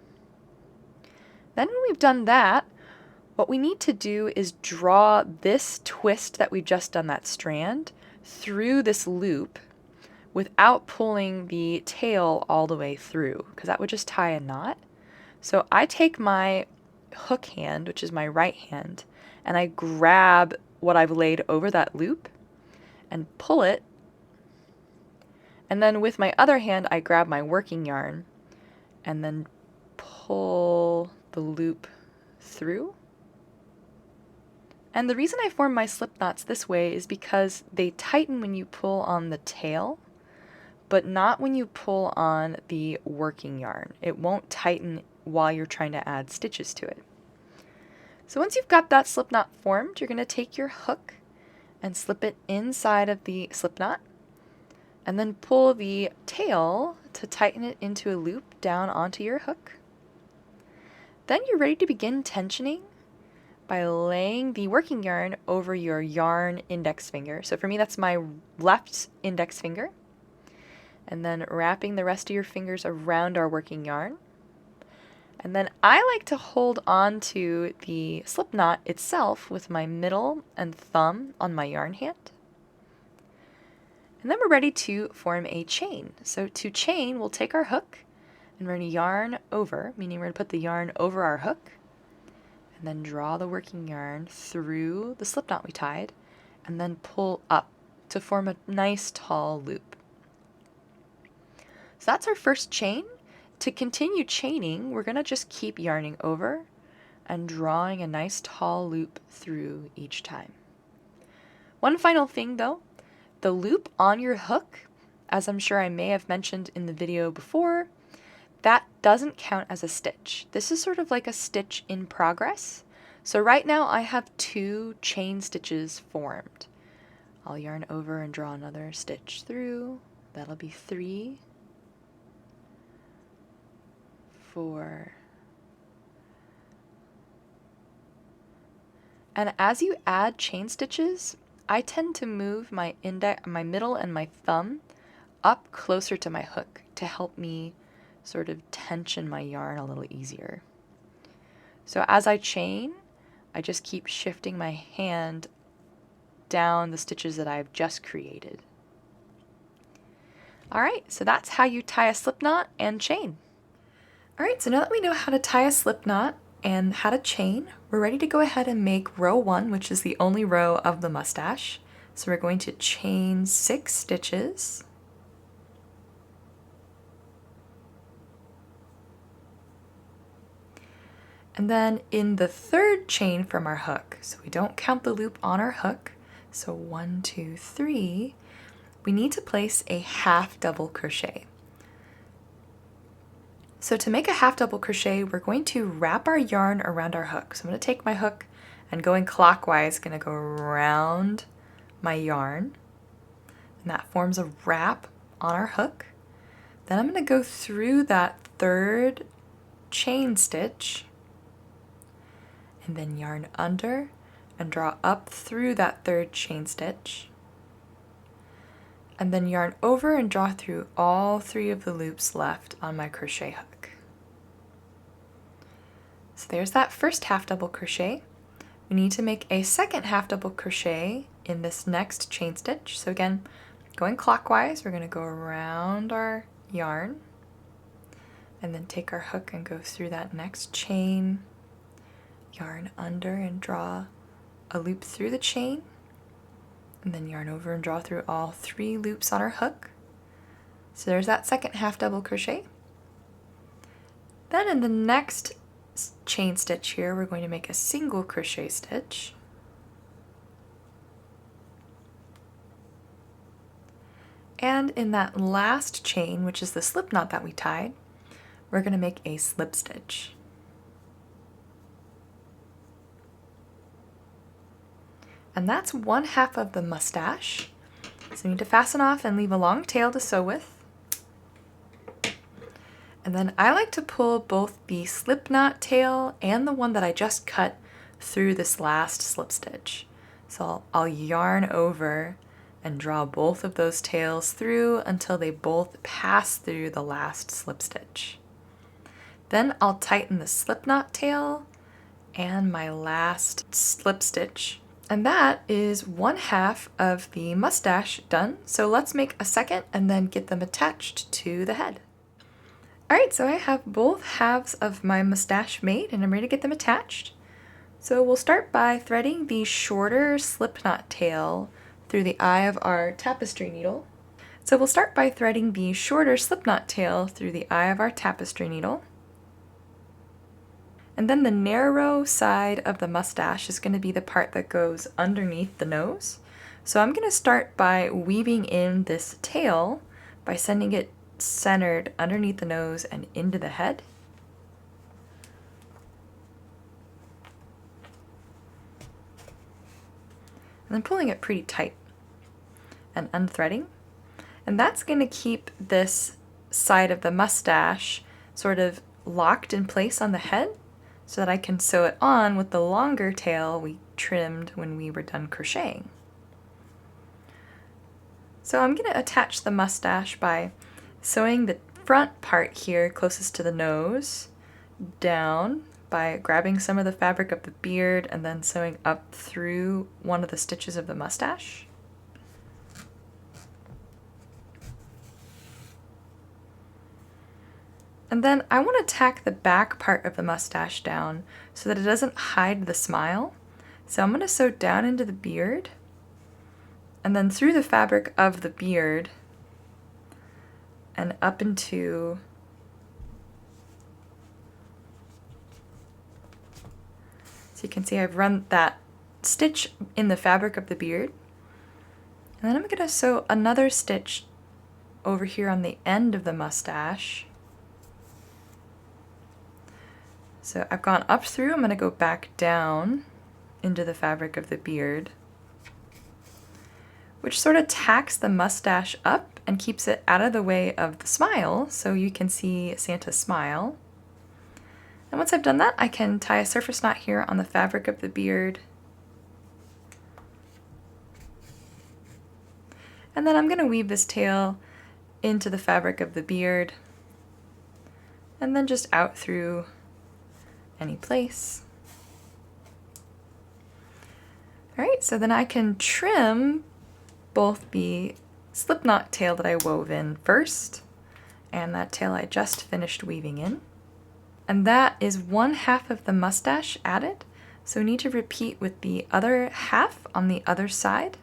Then when we've done that, what we need to do is draw this twist that we've just done, that strand, through this loop without pulling the tail all the way through, because that would just tie a knot. So I take my hook hand, which is my right hand, and I grab what I've laid over that loop and pull it. And then with my other hand, I grab my working yarn and then pull the loop through. And the reason I form my slip knots this way is because they tighten when you pull on the tail, but not when you pull on the working yarn. It won't tighten while you're trying to add stitches to it. So once you've got that slip knot formed, you're going to take your hook and slip it inside of the slip knot, and then pull the tail to tighten it into a loop down onto your hook. Then you're ready to begin tensioning by laying the working yarn over your yarn index finger. So for me, that's my left index finger. And then wrapping the rest of your fingers around our working yarn. And then I like to hold on to the slip knot itself with my middle and thumb on my yarn hand. And then we're ready to form a chain. So to chain, we'll take our hook and we're going to yarn over, meaning we're going to put the yarn over our hook, and then draw the working yarn through the slip knot we tied, and then pull up to form a nice tall loop. So that's our first chain. To continue chaining, we're going to just keep yarning over and drawing a nice tall loop through each time. One final thing though, the loop on your hook, as I'm sure I may have mentioned in the video before, that doesn't count as a stitch. This is sort of like a stitch in progress. So right now I have 2 chain stitches formed. I'll yarn over and draw another stitch through. That'll be 3, 4. And as you add chain stitches, I tend to move my middle and my thumb up closer to my hook to help me sort of tension my yarn a little easier. So as I chain, I just keep shifting my hand down the stitches that I've just created. Alright, so that's how you tie a slip knot and chain. Alright, so now that we know how to tie a slip knot and how to chain, we're ready to go ahead and make row 1, which is the only row of the mustache. So we're going to chain 6 stitches. And then in the third chain from our hook, so we don't count the loop on our hook, so 1, 2, 3, we need to place a half double crochet. So to make a half double crochet, we're going to wrap our yarn around our hook. So I'm going to take my hook and going clockwise, going to go around my yarn, and that forms a wrap on our hook. Then I'm going to go through that third chain stitch and then yarn under and draw up through that third chain stitch, and then yarn over and draw through all 3 of the loops left on my crochet hook. So there's that first half double crochet. We need to make a second half double crochet in this next chain stitch. So again, going clockwise, we're going to go around our yarn and then take our hook and go through that next chain, yarn under and draw a loop through the chain, and then yarn over and draw through all 3 loops on our hook. So there's that second half double crochet. Then in the next chain stitch here, we're going to make a single crochet stitch. And in that last chain, which is the slip knot that we tied, we're going to make a slip stitch. And that's 1/2 of the mustache. So you need to fasten off and leave a long tail to sew with. And then I like to pull both the slip knot tail and the one that I just cut through this last slip stitch. So I'll yarn over and draw both of those tails through until they both pass through the last slip stitch. Then I'll tighten the slip knot tail and my last slip stitch. And that is 1/2 of the mustache done. So let's make a second and then get them attached to the head. Alright, so I have both halves of my mustache made and I'm ready to get them attached. So we'll start by threading the shorter slip knot tail through the eye of our tapestry needle. So we'll start by threading the shorter slip knot tail through the eye of our tapestry needle. And then the narrow side of the mustache is going to be the part that goes underneath the nose. So I'm going to start by weaving in this tail by sending it centered underneath the nose and into the head. And then pulling it pretty tight and unthreading. And that's going to keep this side of the mustache sort of locked in place on the head, so that I can sew it on with the longer tail we trimmed when we were done crocheting. So I'm going to attach the mustache by sewing the front part here closest to the nose down by grabbing some of the fabric of the beard and then sewing up through one of the stitches of the mustache. And then I want to tack the back part of the mustache down so that it doesn't hide the smile. So I'm going to sew down into the beard and then through the fabric of the beard and up into so you can see I've run that stitch in the fabric of the beard. And then I'm going to sew another stitch over here on the end of the mustache. So I've gone up through, I'm going to go back down into the fabric of the beard, which sort of tacks the mustache up and keeps it out of the way of the smile so you can see Santa's smile. And once I've done that, I can tie a surface knot here on the fabric of the beard. And then I'm going to weave this tail into the fabric of the beard and then just out through any place. Alright, so then I can trim both the slip knot tail that I wove in first and that tail I just finished weaving in. And that is 1/2 of the mustache added. So we need to repeat with the other half on the other side.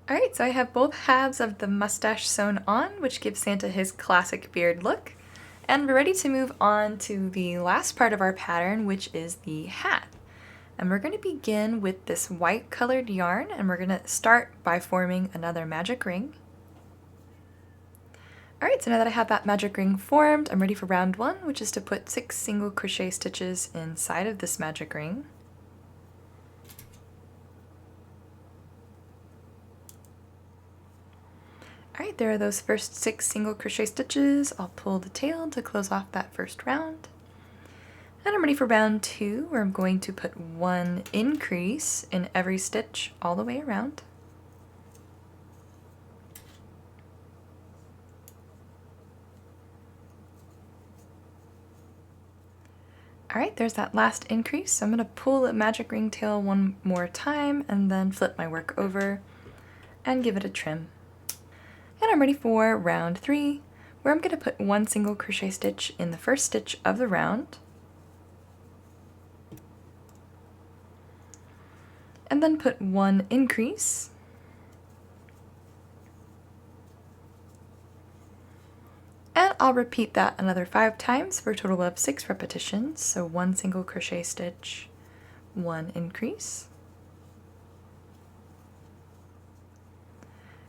Alright, so I have both halves of the mustache sewn on, which gives Santa his classic beard look. And we're ready to move on to the last part of our pattern, which is the hat. And we're going to begin with this white colored yarn, and we're going to start by forming another magic ring. Alright, so now that I have that magic ring formed, I'm ready for round 1, which is to put 6 single crochet stitches inside of this magic ring. Alright, there are those first 6 single crochet stitches. I'll pull the tail to close off that first round. And I'm ready for round 2, where I'm going to put 1 increase in every stitch all the way around. Alright, there's that last increase. So I'm going to pull the magic ring tail one more time and then flip my work over and give it a trim. And I'm ready for round 3, where I'm going to put 1 single crochet stitch in the first stitch of the round, and then put 1 increase, and I'll repeat that another 5 times for a total of 6 repetitions. So 1 single crochet stitch, 1 increase.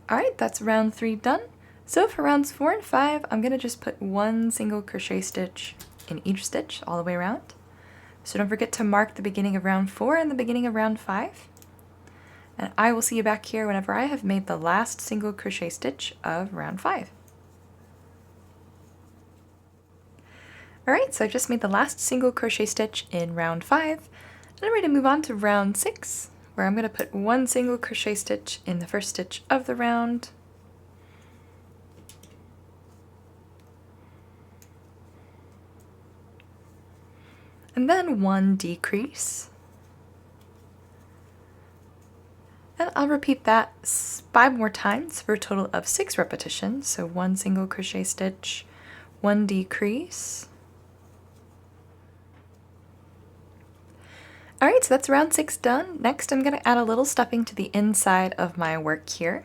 Alright, that's round 3 done. So for rounds 4 and 5, I'm going to just put 1 single crochet stitch in each stitch all the way around. So don't forget to mark the beginning of round 4 and the beginning of round 5. And I will see you back here whenever I have made the last single crochet stitch of round 5. Alright, so I've just made the last single crochet stitch in round 5, and I'm ready to move on to round 6, where I'm going to put 1 single crochet stitch in the first stitch of the round, and then 1 decrease, and I'll repeat that 5 more times for a total of 6 repetitions. So 1 single crochet stitch, 1 decrease. Alright, so that's round 6 done. Next I'm going to add a little stuffing to the inside of my work here.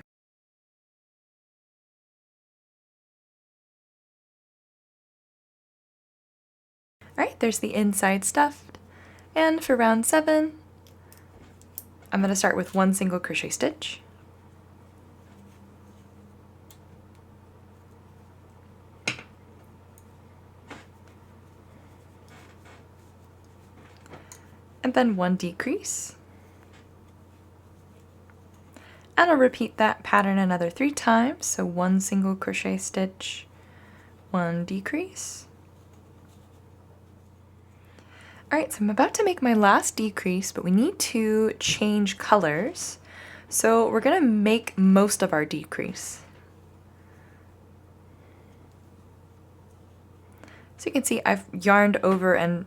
Alright, there's the inside stuffed. And for round 7, I'm going to start with 1 single crochet stitch. And then 1 decrease. And I'll repeat that pattern another 3 times. So 1 single crochet stitch, 1 decrease. Alright, so I'm about to make my last decrease, but we need to change colors. So we're going to make most of our decrease. So you can see I've yarned over and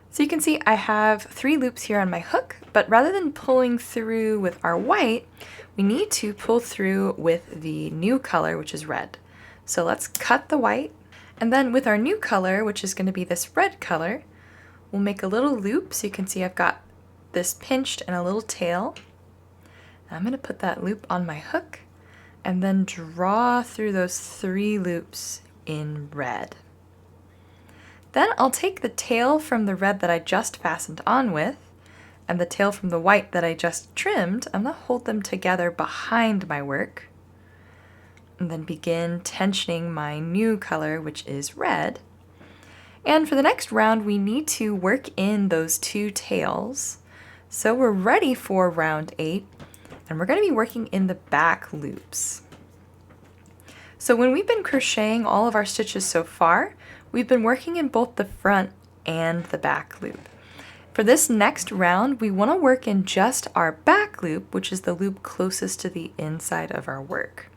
so you can see I have 3 loops here on my hook, but rather than pulling through with our white, we need to pull through with the new color, which is red. So let's cut the white, and then with our new color, which is going to be this red color, we'll make a little loop. So you can see I've got this pinched and a little tail. I'm going to put that loop on my hook and then draw through those 3 loops in red. Then I'll take the tail from the red that I just fastened on with and the tail from the white that I just trimmed. I'm going to hold them together behind my work and then begin tensioning my new color, which is red. And for the next round, we need to work in those 2 tails. So we're ready for round 8, and we're going to be working in the back loops. So when we've been crocheting all of our stitches so far, we've been working in both the front and the back loop. For this next round, we want to work in just our back loop, which is the loop closest to the inside of our work.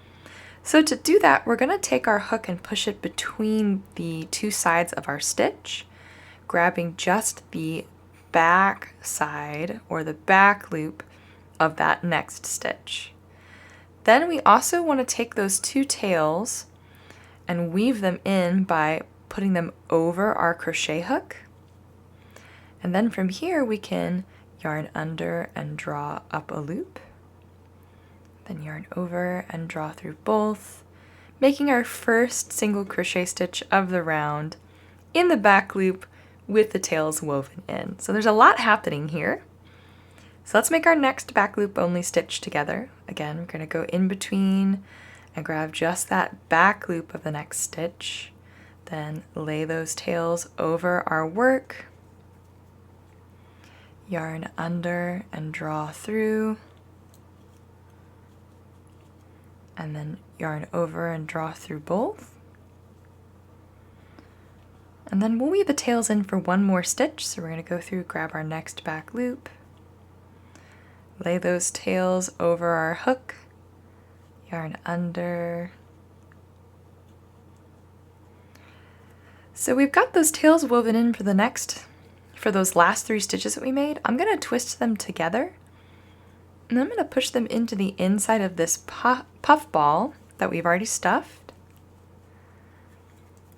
So to do that, we're going to take our hook and push it between the 2 sides of our stitch, grabbing just the back side or the back loop of that next stitch. Then we also want to take those 2 tails and weave them in by putting them over our crochet hook. And then from here we can yarn under and draw up a loop. Then yarn over and draw through both, making our first single crochet stitch of the round in the back loop with the tails woven in. So there's a lot happening here. So let's make our next back loop only stitch together. Again, we're going to go in between and grab just that back loop of the next stitch. Then lay those tails over our work. Yarn under and draw through. And then yarn over and draw through both. And then we'll weave the tails in for one more stitch. So we're going to go through, grab our next back loop. Lay those tails over our hook. Yarn under. So we've got those tails woven in for those last 3 stitches that we made. I'm going to twist them together, and I'm going to push them into the inside of this puff ball that we've already stuffed.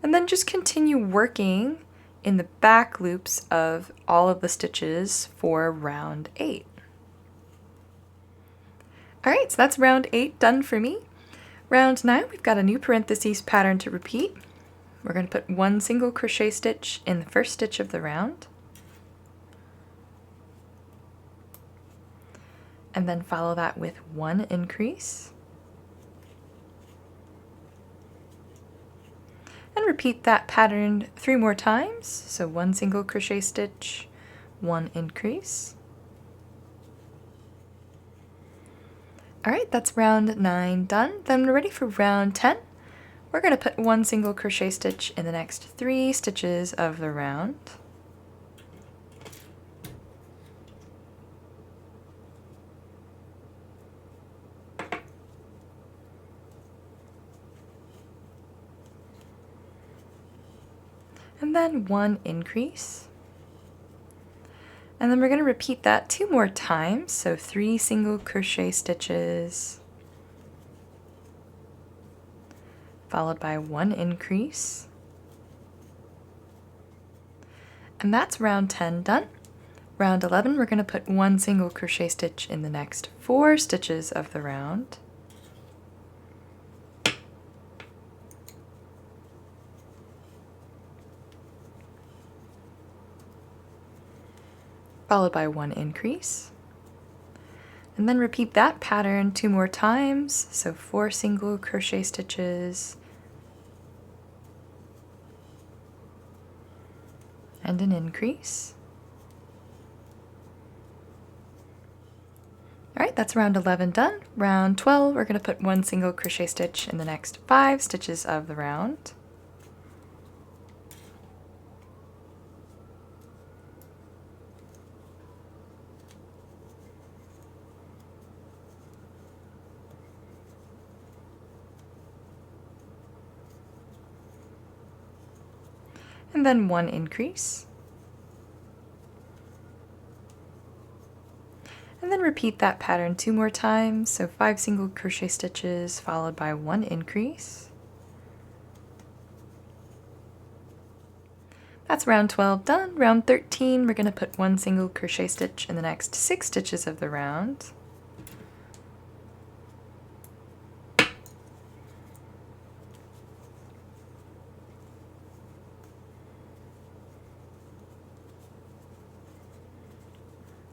And then just continue working in the back loops of all of the stitches for round 8. Alright, so that's round 8 done for me. Round 9, we've got a new parentheses pattern to repeat. We're going to put 1 single crochet stitch in the first stitch of the round. And then follow that with 1 increase. And repeat that pattern 3 more times. So 1 single crochet stitch, 1 increase. Alright, that's round 9 done. Then we're ready for round 10. We're going to put 1 single crochet stitch in the next 3 stitches of the round. And then 1 increase. And then we're going to repeat that 2 more times, so 3 single crochet stitches, followed by 1 increase. And that's round 10 done. Round 11, we're going to put 1 single crochet stitch in the next 4 stitches of the round. Followed by 1 increase. And then repeat that pattern 2 more times, so 4 single crochet stitches and an increase. Alright, that's round 11 done. Round 12, we're going to put 1 single crochet stitch in the next 5 stitches of the round. And then 1 increase. And then repeat that pattern 2 more times, so 5 single crochet stitches followed by 1 increase. That's round 12 done. Round 13, we're going to put 1 single crochet stitch in the next 6 stitches of the round.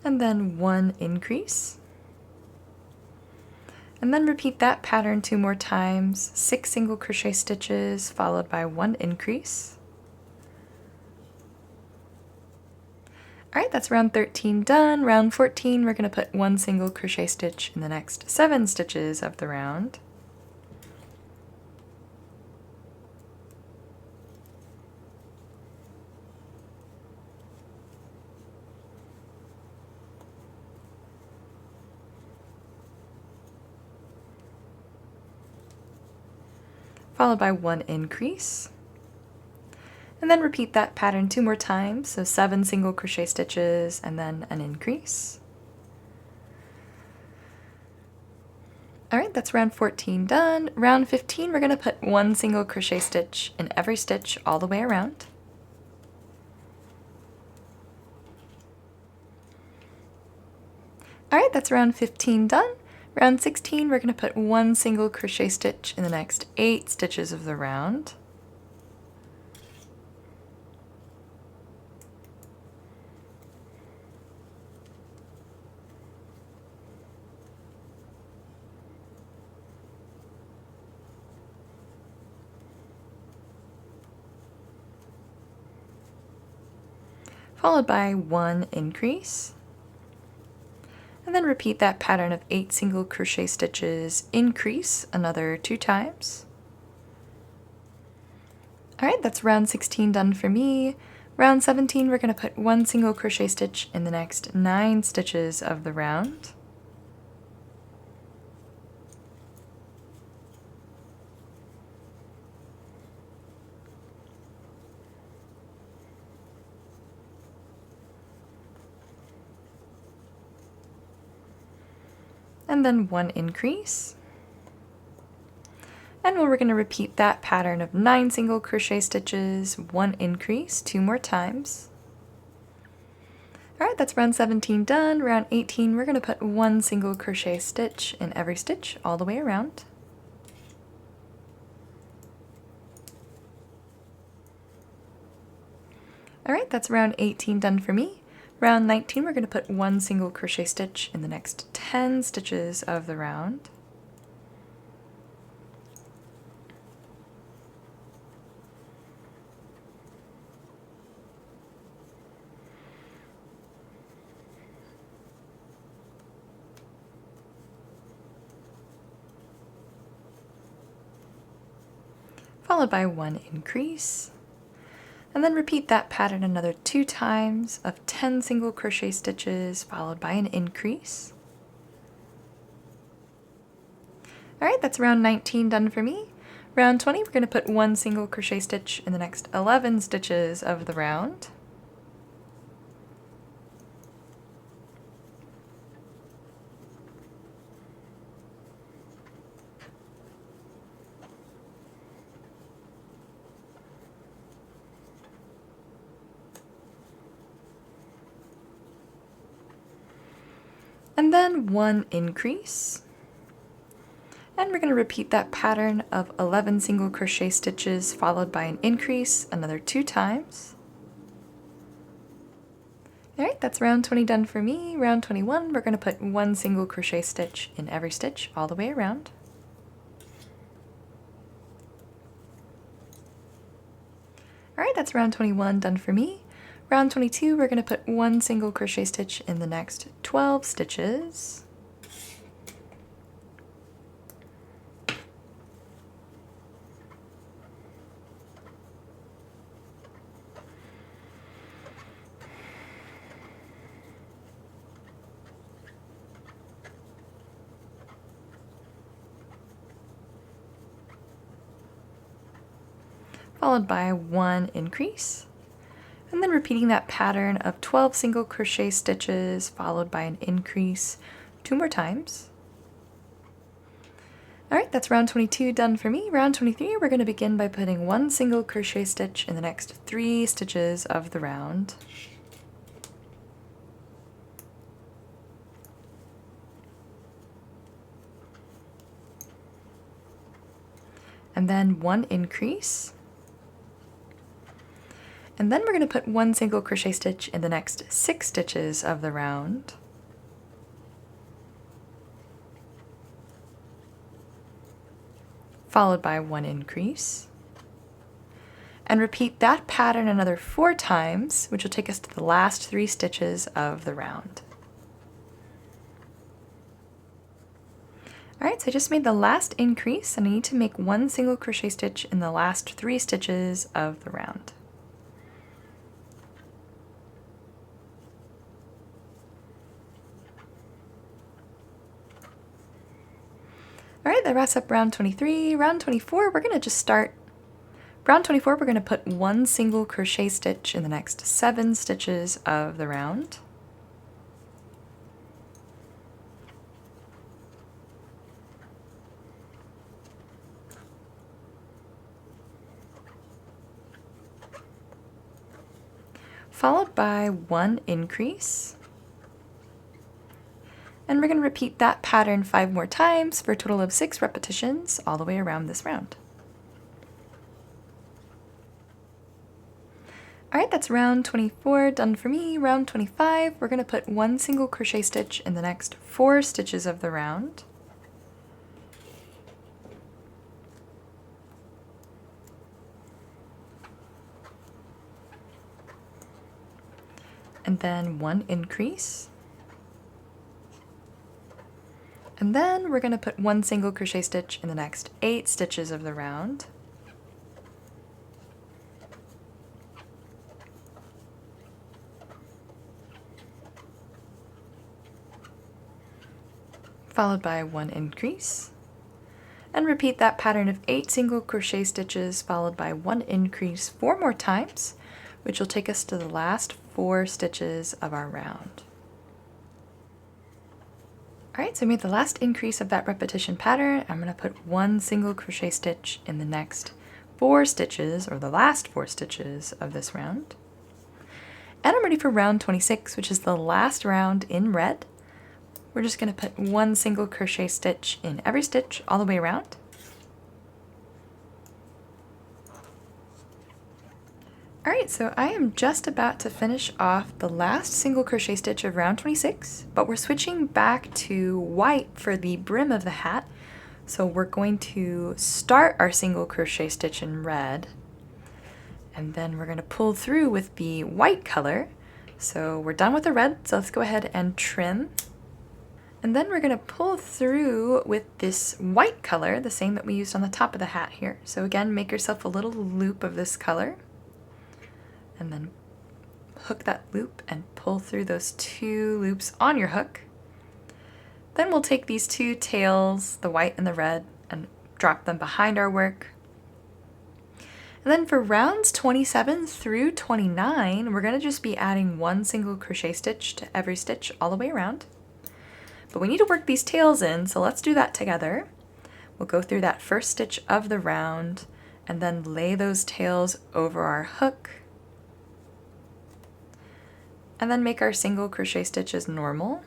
And then 1 increase. And then repeat that pattern 2 more times, 6 single crochet stitches followed by 1 increase. Alright, that's round 13 done. Round 14, we're going to put 1 single crochet stitch in the next 7 stitches of the round. Followed by 1 increase. And then repeat that pattern 2 more times, so 7 single crochet stitches and then an increase. Alright, that's round 14 done. Round 15, we're going to put one single crochet stitch in every stitch all the way around. Alright, that's round 15 done. Round 16, we're going to put one single crochet stitch in the next 8 stitches of the round. Followed by one increase. And then repeat that pattern of 8 single crochet stitches, increase another 2 times. Alright, that's round 16 done for me. Round 17, we're going to put one single crochet stitch in the next 9 stitches of the round. And then one increase. And we're going to repeat that pattern of 9 single crochet stitches, one increase, 2 more times. Alright, that's round 17 done. Round 18, we're going to put one single crochet stitch in every stitch all the way around. Alright, that's round 18 done for me. Round 19, we're going to put one single crochet stitch in the next 10 stitches of the round. Followed by one increase. And then repeat that pattern another 2 times of 10 single crochet stitches followed by an increase. Alright, that's round 19 done for me. Round 20, we're going to put one single crochet stitch in the next 11 stitches of the round. And then one increase. And we're going to repeat that pattern of 11 single crochet stitches followed by an increase another 2 times. Alright, that's round 20 done for me. Round 21, we're going to put one single crochet stitch in every stitch all the way around. Alright, that's round 21 done for me. Round 22, we're going to put one single crochet stitch in the next 12 stitches. Followed by one increase. And then repeating that pattern of 12 single crochet stitches followed by an increase 2 more times. Alright, that's round 22 done for me. Round 23, we're going to begin by putting one single crochet stitch in the next 3 stitches of the round. And then one increase. And then we're going to put one single crochet stitch in the next 6 stitches of the round. Followed by one increase. And repeat that pattern another 4 times, which will take us to the last 3 stitches of the round. Alright, so I just made the last increase and I need to make one single crochet stitch in the last 3 stitches of the round. Alright, that wraps up round 23. Round 24, we're going to just start. Round 24, we're going to put one single crochet stitch in the next 7 stitches of the round. followed by 1 increase. And we're going to repeat that pattern 5 more times for a total of 6 repetitions all the way around this round. Alright, that's round 24 done for me. Round 25, we're going to put 1 single crochet stitch in the next 4 stitches of the round. And then 1 increase. And then we're going to put 1 single crochet stitch in the next 8 stitches of the round. Followed by 1 increase. And repeat that pattern of 8 single crochet stitches followed by 1 increase 4 more times, which will take us to the last 4 stitches of our round. Alright, so I made the last increase of that repetition pattern. I'm going to put 1 single crochet stitch in the next 4 stitches, or the last 4 stitches of this round. And I'm ready for round 26, which is the last round in red. We're just going to put 1 single crochet stitch in every stitch all the way around. Alright, so I am just about to finish off the last single crochet stitch of round 26, but we're switching back to white for the brim of the hat. So we're going to start our single crochet stitch in red, and then we're going to pull through with the white color. So we're done with the red, so let's go ahead and trim. And then we're going to pull through with this white color, the same that we used on the top of the hat here. So again, make yourself a little loop of this color, and then hook that loop and pull through those 2 loops on your hook. Then we'll take these 2 tails, the white and the red, and drop them behind our work. And then for rounds 27 through 29, we're going to just be adding 1 single crochet stitch to every stitch all the way around. But we need to work these tails in, so let's do that together. We'll go through that first stitch of the round and then lay those tails over our hook. And then make our single crochet stitch as normal.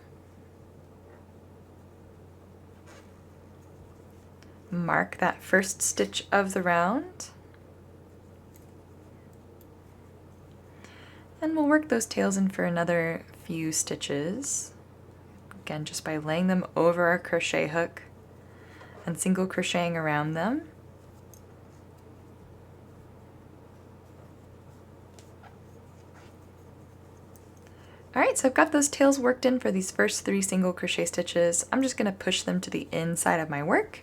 Mark that first stitch of the round. And we'll work those tails in for another few stitches. Again, just by laying them over our crochet hook and single crocheting around them. Alright, so I've got those tails worked in for these first 3 single crochet stitches. I'm just going to push them to the inside of my work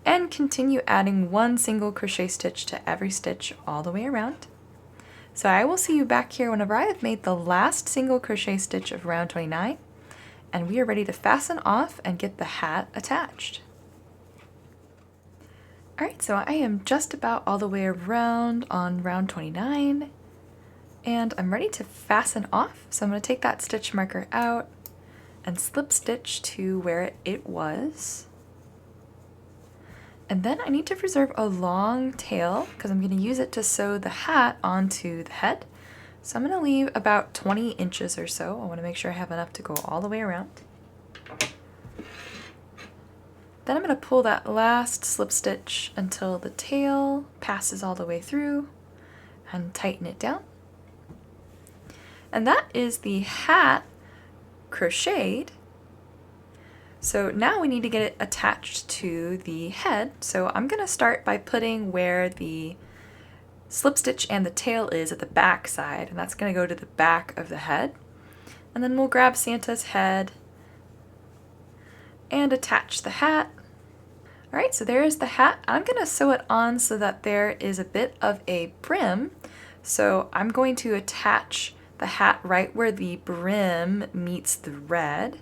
and continue adding 1 single crochet stitch to every stitch all the way around. So I will see you back here whenever I have made the last single crochet stitch of round 29. And we are ready to fasten off and get the hat attached. Alright, so I am just about all the way around on round 29, and I'm ready to fasten off. So I'm going to take that stitch marker out and slip stitch to where it was. And then I need to preserve a long tail because I'm going to use it to sew the hat onto the head. So I'm going to leave about 20 inches or so. I want to make sure I have enough to go all the way around. Then I'm going to pull that last slip stitch until the tail passes all the way through and tighten it down. And that is the hat crocheted. So now we need to get it attached to the head. So I'm going to start by putting where the slip stitch and the tail is at the back side, and that's going to go to the back of the head. And then we'll grab Santa's head and attach the hat. Alright, so there is the hat. I'm going to sew it on so that there is a bit of a brim. So I'm going to attach the hat right where the brim meets the red.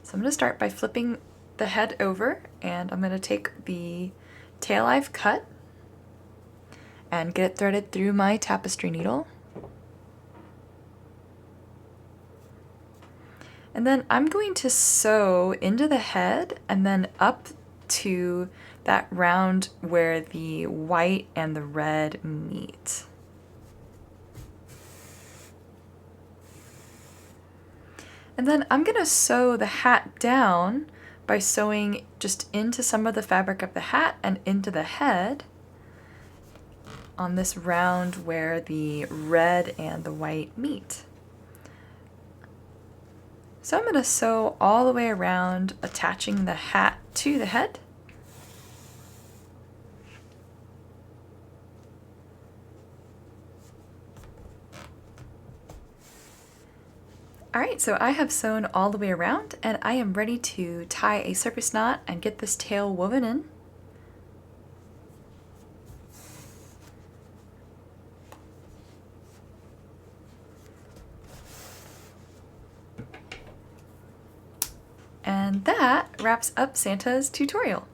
So I'm going to start by flipping the head over, and I'm going to take the tail I've cut and get it threaded through my tapestry needle. And then I'm going to sew into the head and then up to that round where the white and the red meet. And then I'm gonna sew the hat down by sewing just into some of the fabric of the hat and into the head on this round where the red and the white meet. So I'm gonna sew all the way around, attaching the hat to the head. Alright, so I have sewn all the way around and I am ready to tie a circus knot and get this tail woven in. And that wraps up Santa's tutorial.